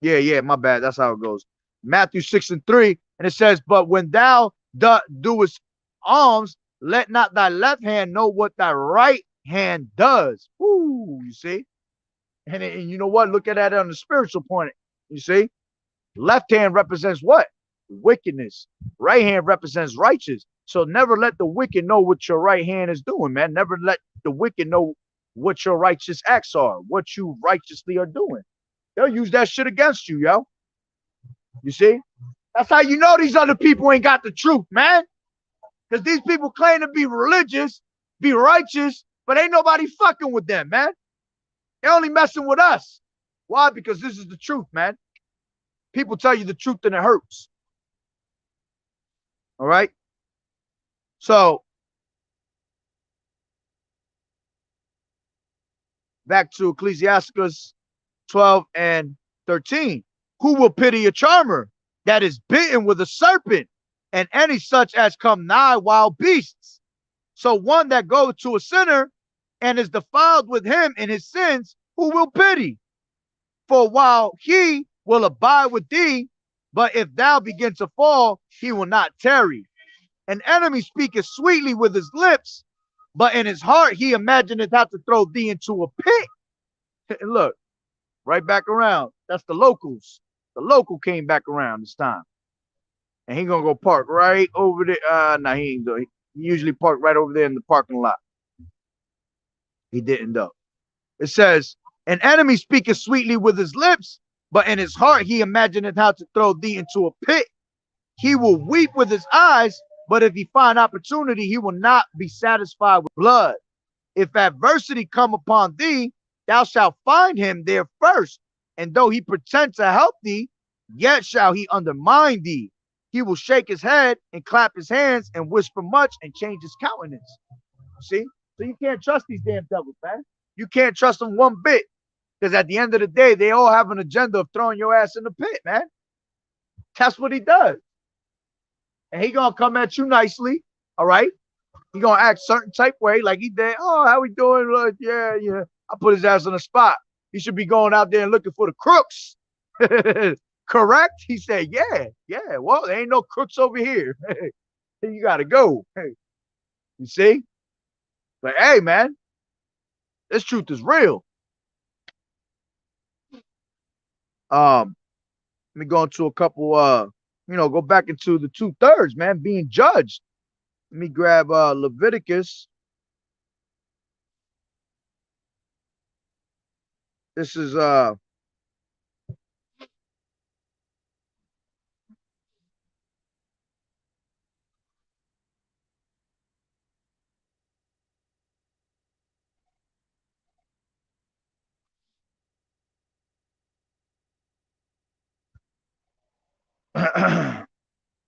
Yeah, my bad. That's how it goes. Matthew 6 and 3. And it says, but when thou doest alms, let not thy left hand know what thy right hand does. Ooh, you see? And you know what? Look at that on the spiritual point. You see? Left hand represents what? Wickedness. Right hand represents righteous. So never let the wicked know what your right hand is doing, man. Never let the wicked know what your righteous acts are, what you righteously are doing. They'll use that shit against you, yo. You see? That's how you know these other people ain't got the truth, man. Because these people claim to be religious, be righteous, but ain't nobody fucking with them, man. They're only messing with us. Why? Because this is the truth, man. People tell you the truth and it hurts. All right? So, back to Ecclesiasticus 12 and 13. Who will pity a charmer that is bitten with a serpent, and any such as come nigh wild beasts? So one that goes to a sinner and is defiled with him in his sins, who will pity? For while he will abide with thee, but if thou begin to fall, he will not tarry. An enemy speaketh sweetly with his lips, but in his heart he imagineth how to throw thee into a pit. And look, right back around. That's the locals. The local came back around this time. And he gonna go park right over there. Nah, he ain't doing. He usually park right over there in the parking lot. He didn't though. It says, an enemy speaketh sweetly with his lips, but in his heart he imagineth how to throw thee into a pit. He will weep with his eyes, but if he find opportunity, he will not be satisfied with blood. If adversity come upon thee, thou shalt find him there first. And though he pretend to help thee, yet shall he undermine thee. He will shake his head and clap his hands and whisper much and change his countenance. See? So you can't trust these damn devils, man. You can't trust them one bit. Because at the end of the day, they all have an agenda of throwing your ass in the pit, man. That's what he does. And he gonna come at you nicely, all right? He gonna act certain type way, like he did. Oh, how we doing? Look, yeah. I put his ass on the spot. He should be going out there and looking for the crooks. Correct? He said, yeah. Well, there ain't no crooks over here. You gotta go. You see? But hey, man, this truth is real. Let me go into a couple go back into the 2/3, man, being judged. Let me grab Leviticus. This is let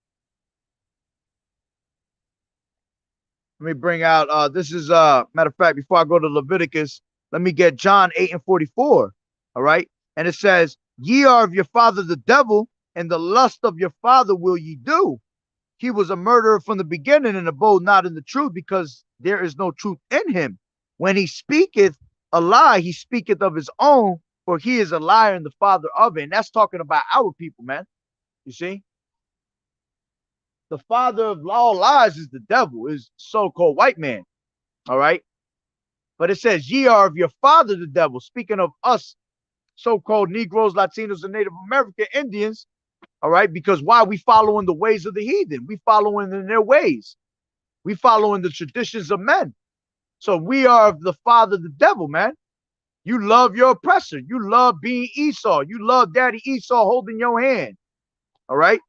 me bring out this is matter of fact, before I go to Leviticus, let me get John 8 and 44. All right. And it says, ye are of your father the devil, and the lust of your father will ye do. He was a murderer from the beginning and abode not in the truth, because there is no truth in him. When he speaketh a lie, he speaketh of his own, for he is a liar and the father of it. And that's talking about our people, man. You see? The father of all lies is the devil, is so-called white man. All right. But it says, ye are of your father, the devil. Speaking of us, so-called Negroes, Latinos, and Native American Indians. All right. Because why? We following the ways of the heathen. We following in their ways. We following the traditions of men. So we are of the father, the devil, man. You love your oppressor. You love being Esau. You love Daddy Esau holding your hand. All right.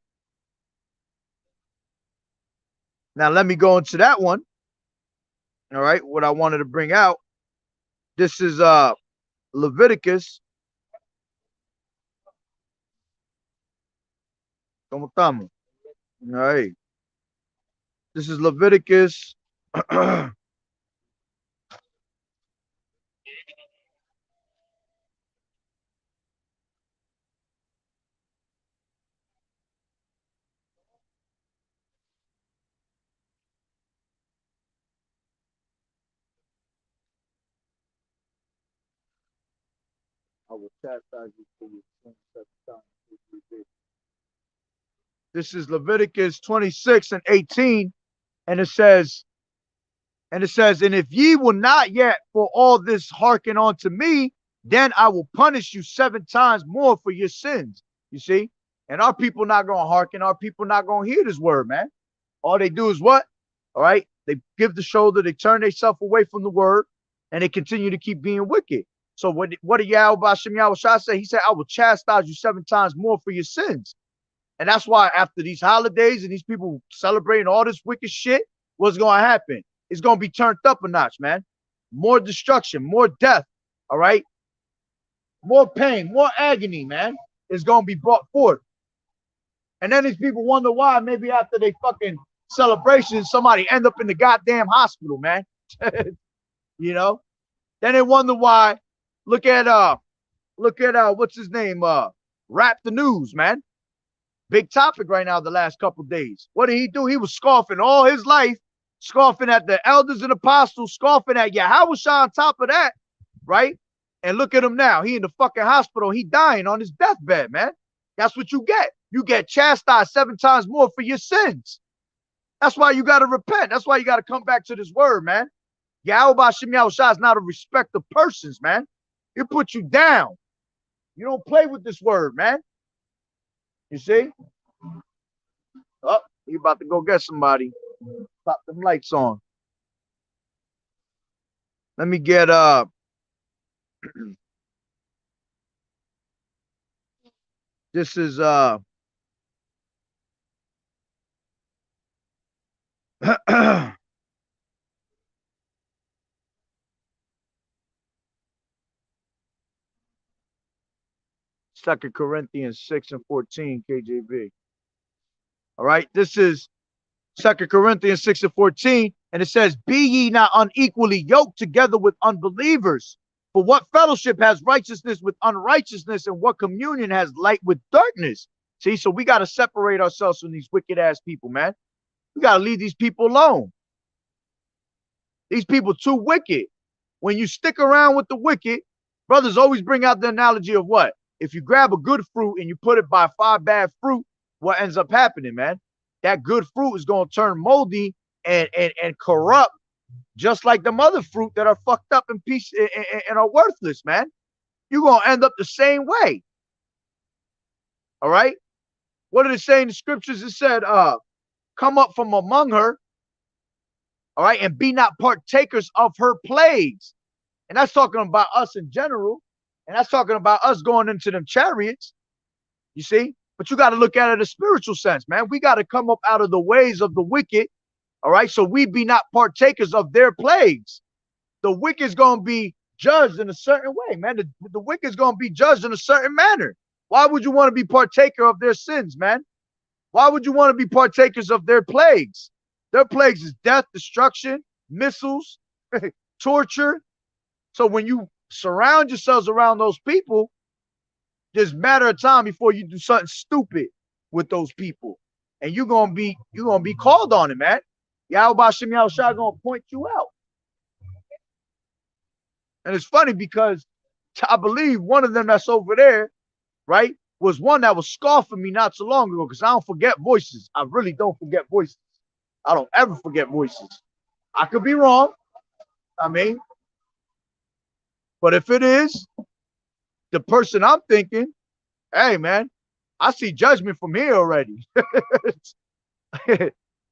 Now let me go into that one. All right. What I wanted to bring out. This is Leviticus. ¿Cómo estamos? All right. This is Leviticus. I will chastise you for your sins 7 times. This is Leviticus 26 and 18. And it says, and if ye will not yet for all this hearken unto me, then I will punish you 7 times more for your sins. You see? And our people not going to hearken. Our people not going to hear this word, man. All they do is what? All right. They give the shoulder. They turn themselves away from the word, and they continue to keep being wicked. So what did Yahweh say? He said, I will chastise you 7 times more for your sins. And that's why after these holidays and these people celebrating all this wicked shit, what's going to happen? It's going to be turned up a notch, man. More destruction, more death, all right? More pain, more agony, man, is going to be brought forth. And then these people wonder why maybe after they fucking celebration, somebody end up in the goddamn hospital, man. You know? Then they wonder why. Look at what's his name? Rap the News, man. Big topic right now the last couple of days. What did he do? He was scoffing all his life, scoffing at the elders and apostles, scoffing at Yahawa's on top of that, right? And look at him now. He in the fucking hospital. He dying on his deathbed, man. That's what you get. You get chastised 7 times more for your sins. That's why you got to repent. That's why you got to come back to this word, man. Yahweh Shem Yahushua is not a respect of persons, man. He'll put you down. You don't play with this word, man. You see? Oh, you about to go get somebody. Pop them lights on. Let me get this is Second Corinthians 6 and 14 KJV. All right, this is 2 Corinthians 6 and 14, and it says, be ye not unequally yoked together with unbelievers. For what fellowship has righteousness with unrighteousness, and what communion has light with darkness? See, so we got to separate ourselves from these wicked ass people, man. We got to leave these people alone. These people too wicked. When you stick around with the wicked, brothers always bring out the analogy of what? If you grab a good fruit and you put it by 5 bad fruit, what ends up happening, man? That good fruit is going to turn moldy and corrupt, just like the other fruit that are fucked up and piece and are worthless, man. You're going to end up the same way. All right? What did it say in the scriptures? It said, come up from among her, all right, and be not partakers of her plagues. And that's talking about us in general. And that's talking about us going into them chariots. You see? But you got to look at it in a spiritual sense, man. We got to come up out of the ways of the wicked. All right. So we be not partakers of their plagues. The wicked's going to be judged in a certain way, man. The wicked's going to be judged in a certain manner. Why would you want to be partaker of their sins, man? Why would you want to be partakers of their plagues? Their plagues is death, destruction, missiles, torture. So when you surround yourselves around those people, just matter of time before you do something stupid with those people, and you're gonna be called on it, man. Yahweh Shem Yahushua gonna point you out. And it's funny because I believe one of them that's over there, right? was one that was scoffing me not so long ago, because I don't forget voices. I really don't forget voices. I don't ever forget voices. I could be wrong. I mean, but if it is the person I'm thinking, hey, man, I see judgment from here already.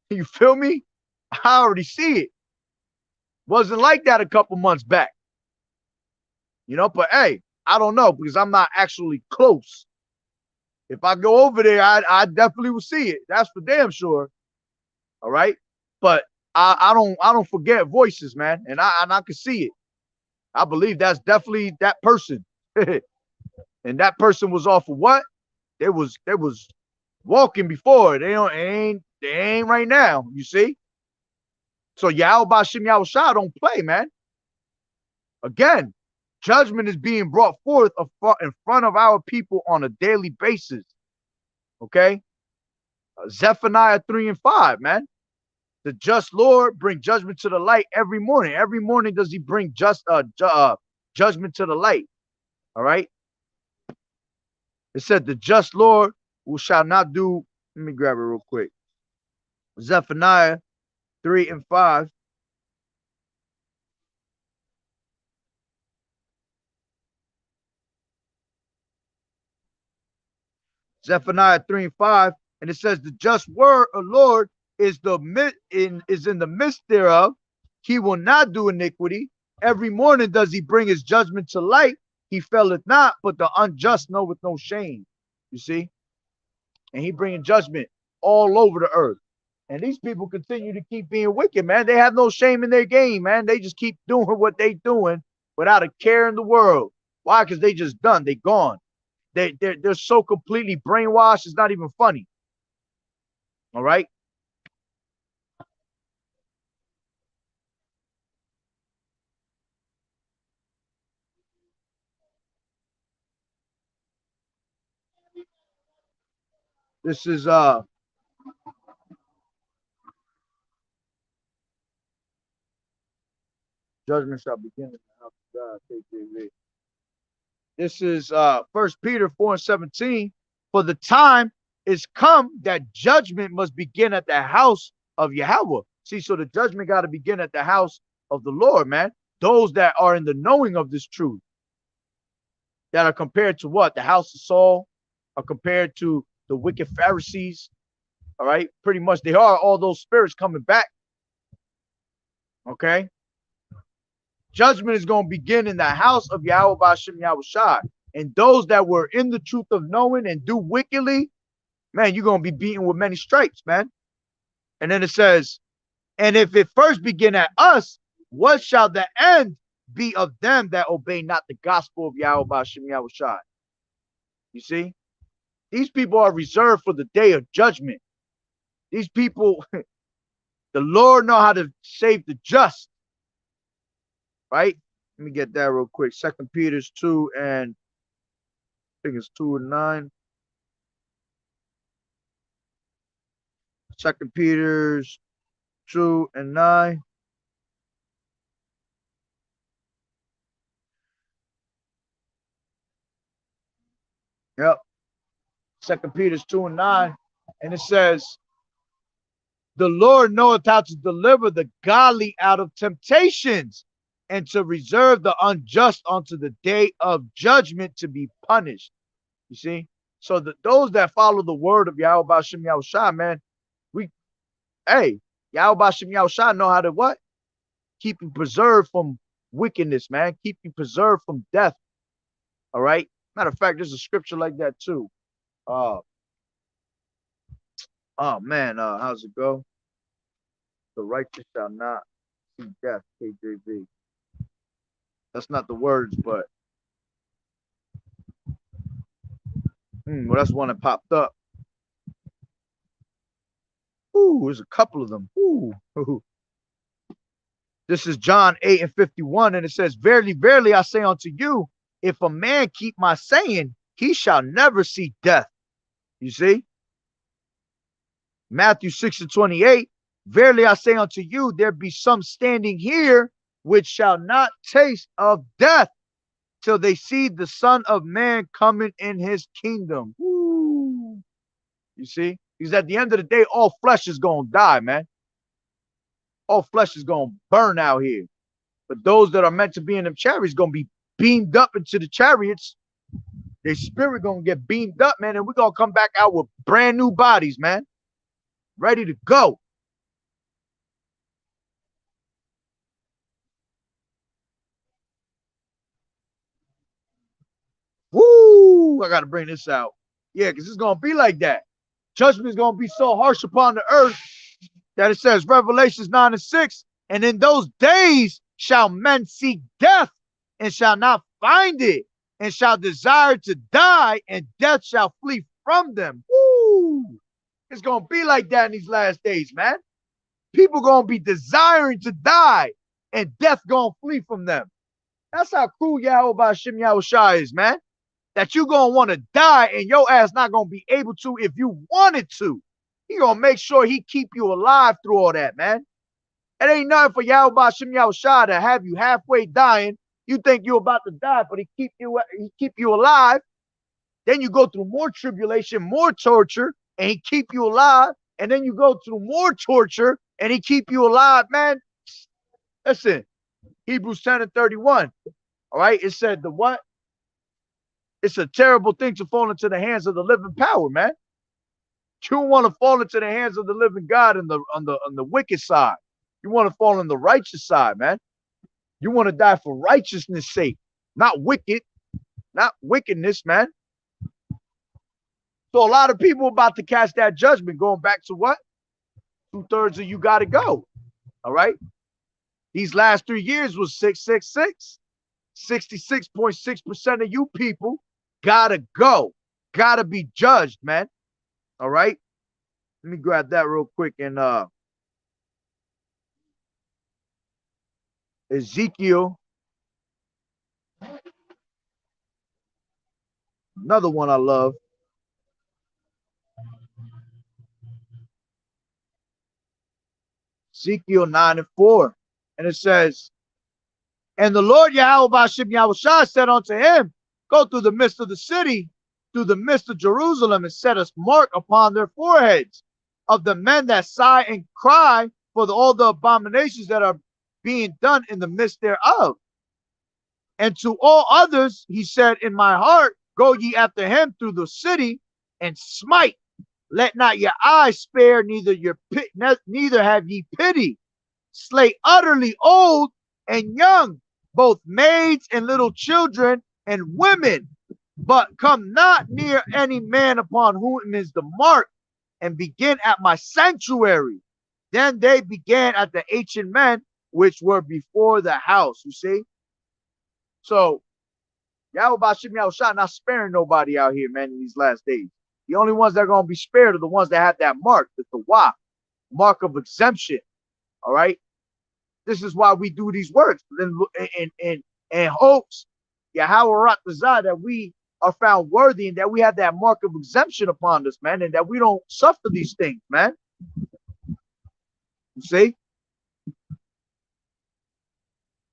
You feel me? I already see it. Wasn't like that a couple months back. You know, but hey, I don't know, because I'm not actually close. If I go over there, I definitely will see it. That's for damn sure. All right. But I don't forget voices, man. And I can see it. I believe that's definitely that person. And that person was off of what? They was walking before. They ain't right now. You see? So Yahweh Bashim Yahushua don't play, man. Again, judgment is being brought forth in front of our people on a daily basis. Okay? Zephaniah 3 and 5, man. The just Lord bring judgment to the light every morning. Every morning does he bring judgment to the light. All right? It said the just Lord who shall not do. Let me grab it real quick. Zephaniah 3 and 5. Zephaniah 3 and 5. And it says the just word of Lord is in the midst thereof. He will not do iniquity. Every morning does he bring his judgment to light. He faileth not, but the unjust knoweth no shame. You see? And he bringing judgment all over the earth. And these people continue to keep being wicked, man. They have no shame in their game, man. They just keep doing what they doing without a care in the world. Why? Because they just done. They gone. They're so completely brainwashed. It's not even funny. All right. This is judgment shall begin in the house of God. KJV. This is 1 Peter 4 and 17. For the time is come that judgment must begin at the house of Yahweh. See, so the judgment got to begin at the house of the Lord, man. Those that are in the knowing of this truth, that are compared to what? The house of Saul, are compared to the wicked Pharisees. All right. Pretty much they are all those spirits coming back. Okay. Judgment is going to begin in the house of Yahweh Bashim Yahushua. And those that were in the truth of knowing and do wickedly, man, you're going to be beaten with many stripes, man. And then it says, and if it first begin at us, what shall the end be of them that obey not the gospel of Yahweh Bashim Yahushua? You see? These people are reserved for the day of judgment. These people, the Lord know how to save the just. Right? Let me get that real quick. 2 Peter 2 and I think it's 2 and 9. 2 Peter 2 and 9. Yep. 2 Peter 2 and 9. And it says, the Lord knoweth how to deliver the godly out of temptations, and to reserve the unjust unto the day of judgment to be punished. You see? So those that follow the word of Yahweh Bashim Yahushua, man, Yahweh Bashim Yahushua know how to what? Keep you preserved from wickedness, man. Keep you preserved from death. All right? Matter of fact, there's a scripture like that too. Oh man, how's it go? The righteous shall not see death, KJV. That's not the words, but well, that's one that popped up. Ooh, there's a couple of them. Ooh. This is John 8 and 51, and it says, verily, verily, I say unto you, if a man keep my saying, he shall never see death. You see? Matthew 6 and 28, verily, I say unto you, there be some standing here which shall not taste of death till they see the Son of Man coming in his kingdom. Woo. You see? Because at the end of the day, all flesh is going to die, man. All flesh is going to burn out here. But those that are meant to be in them chariots going to be beamed up into the chariots. Their spirit going to get beamed up, man. And we're going to come back out with brand new bodies, man. Ready to go. Woo! I got to bring this out. Yeah, because it's going to be like that. Judgment is going to be so harsh upon the earth that it says, Revelations 9:6, and in those days shall men seek death and shall not find it, and shall desire to die, and death shall flee from them. Woo! It's going to be like that in these last days, man. People going to be desiring to die, and death going to flee from them. That's how cool YAHAWAH'S Yahushua is, man. That you going to want to die, and your ass not going to be able to if you wanted to. He going to make sure he keep you alive through all that, man. It ain't nothing for YAHAWAH'S Yahushua to have you halfway dying. You think you're about to die, but he keep you alive. Then you go through more tribulation, more torture, and he keep you alive. And then you go through more torture, and he keep you alive, man. Listen, Hebrews 10:31. All right, it said the what? It's a terrible thing to fall into the hands of the living power, man. You don't want to fall into the hands of the living God on the wicked side. You want to fall on the righteous side, man. You want to die for righteousness' sake, not wickedness, man. So a lot of people about to cast that judgment, going back to what? 2/3 of you got to go. All right. These last 3 years was 666. 66.6% of you people gotta go, gotta be judged, man. All right, let me grab that real quick. And Ezekiel, another one I love. Ezekiel 9:4, and it says, and the Lord YAHAWAH'S Yahushua said unto him, go through the midst of the city, through the midst of Jerusalem, and set a mark upon their foreheads of the men that sigh and cry for all the abominations that are being done in the midst thereof. And to all others, he said, in my heart, go ye after him through the city and smite. Let not your eyes spare, neither have ye pity. Slay utterly old and young, both maids and little children and women, but come not near any man upon whom is the mark, and begin at my sanctuary. Then they began at the ancient men which were before the house. You see? So YAHAWAH'S Yahushua not sparing nobody out here, man, in these last days. The only ones that are going to be spared are the ones that have that mark, the Tawah, mark of exemption. All right? This is why we do these works, and hopes, Yahweh that we are found worthy and that we have that mark of exemption upon us, man, and that we don't suffer these things, man. You see?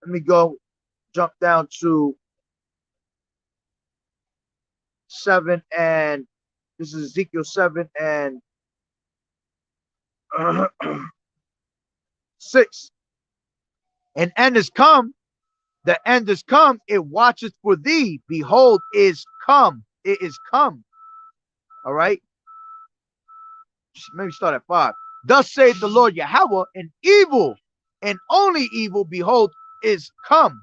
Let me jump down to 7, and this is Ezekiel 7 and 6. An end is come, the end is come, it watcheth for thee. Behold, is come, it is come. All right. Maybe start at 5. Thus saith the Lord Yahweh, an evil and only evil, behold, is come.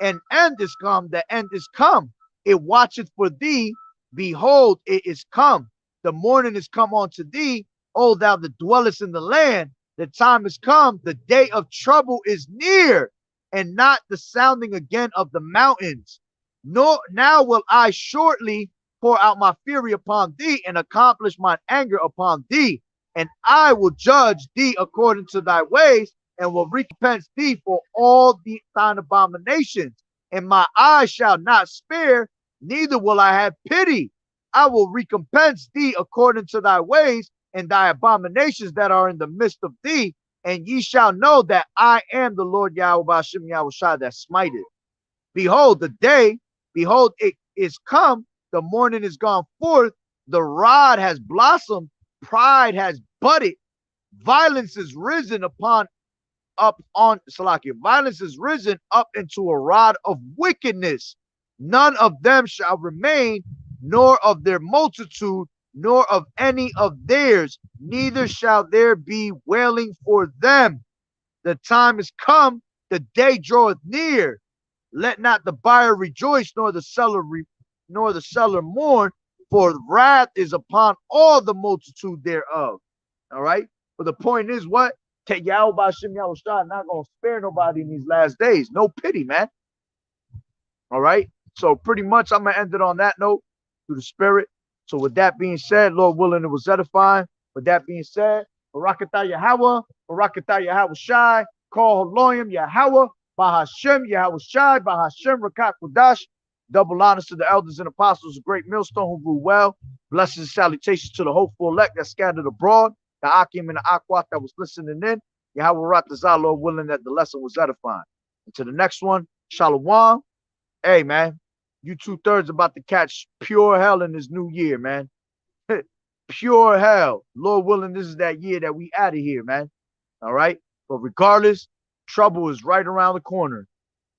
An end is come, the end is come. It watcheth for thee. Behold, it is come. The morning is come unto thee, O thou that dwellest in the land. The time is come, the day of trouble is near, and not the sounding again of the mountains. Nor now will I shortly pour out my fury upon thee, and accomplish mine anger upon thee. And I will judge thee according to thy ways, and will recompense thee for all thine abominations. And my eyes shall not spare, neither will I have pity. I will recompense thee according to thy ways, and thy abominations that are in the midst of thee, and ye shall know that I am the Lord YAHWEH'S Yahushua that smiteth. Behold, the day Behold, it is come, the morning is gone forth, the rod has blossomed, pride has budded, violence is risen violence is risen up into a rod of wickedness. None of them shall remain, nor of their multitude, nor of any of theirs, neither shall there be wailing for them. The time is come, the day draweth near. Let not the buyer rejoice, nor the seller mourn, for wrath is upon all the multitude thereof. All right. But the point is what? Yahweh Bashim Yahushua not gonna spare nobody in these last days. No pity, man. All right. So pretty much I'm gonna end it on that note through the spirit. So with that being said, Lord willing, it was edifying. With that being said, Barakatah Yahweh, Barakatah Yahweh Shai, call Haloyim Yahweh, Bahashem Yahweh Shai, Bahashem Rakat Kudash. Double honors to the elders and apostles of Great Millstone who grew well. Blessings and salutations to the hopeful elect that scattered abroad, the Akim and the Akwat that was listening in. Yahweh Ratazah, Lord willing that the lesson was edifying. And to the next one, Shalom. Hey, man, you 2/3 about to catch pure hell in this new year, man. Pure hell. Lord willing, this is that year that we out of here, man. All right. But regardless, trouble is right around the corner.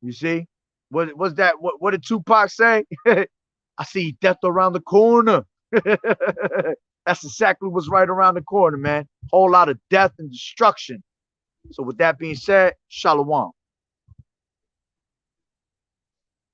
You see? What was that? What did Tupac say? I see death around the corner. That's exactly what's right around the corner, man. Whole lot of death and destruction. So with that being said, Shalom.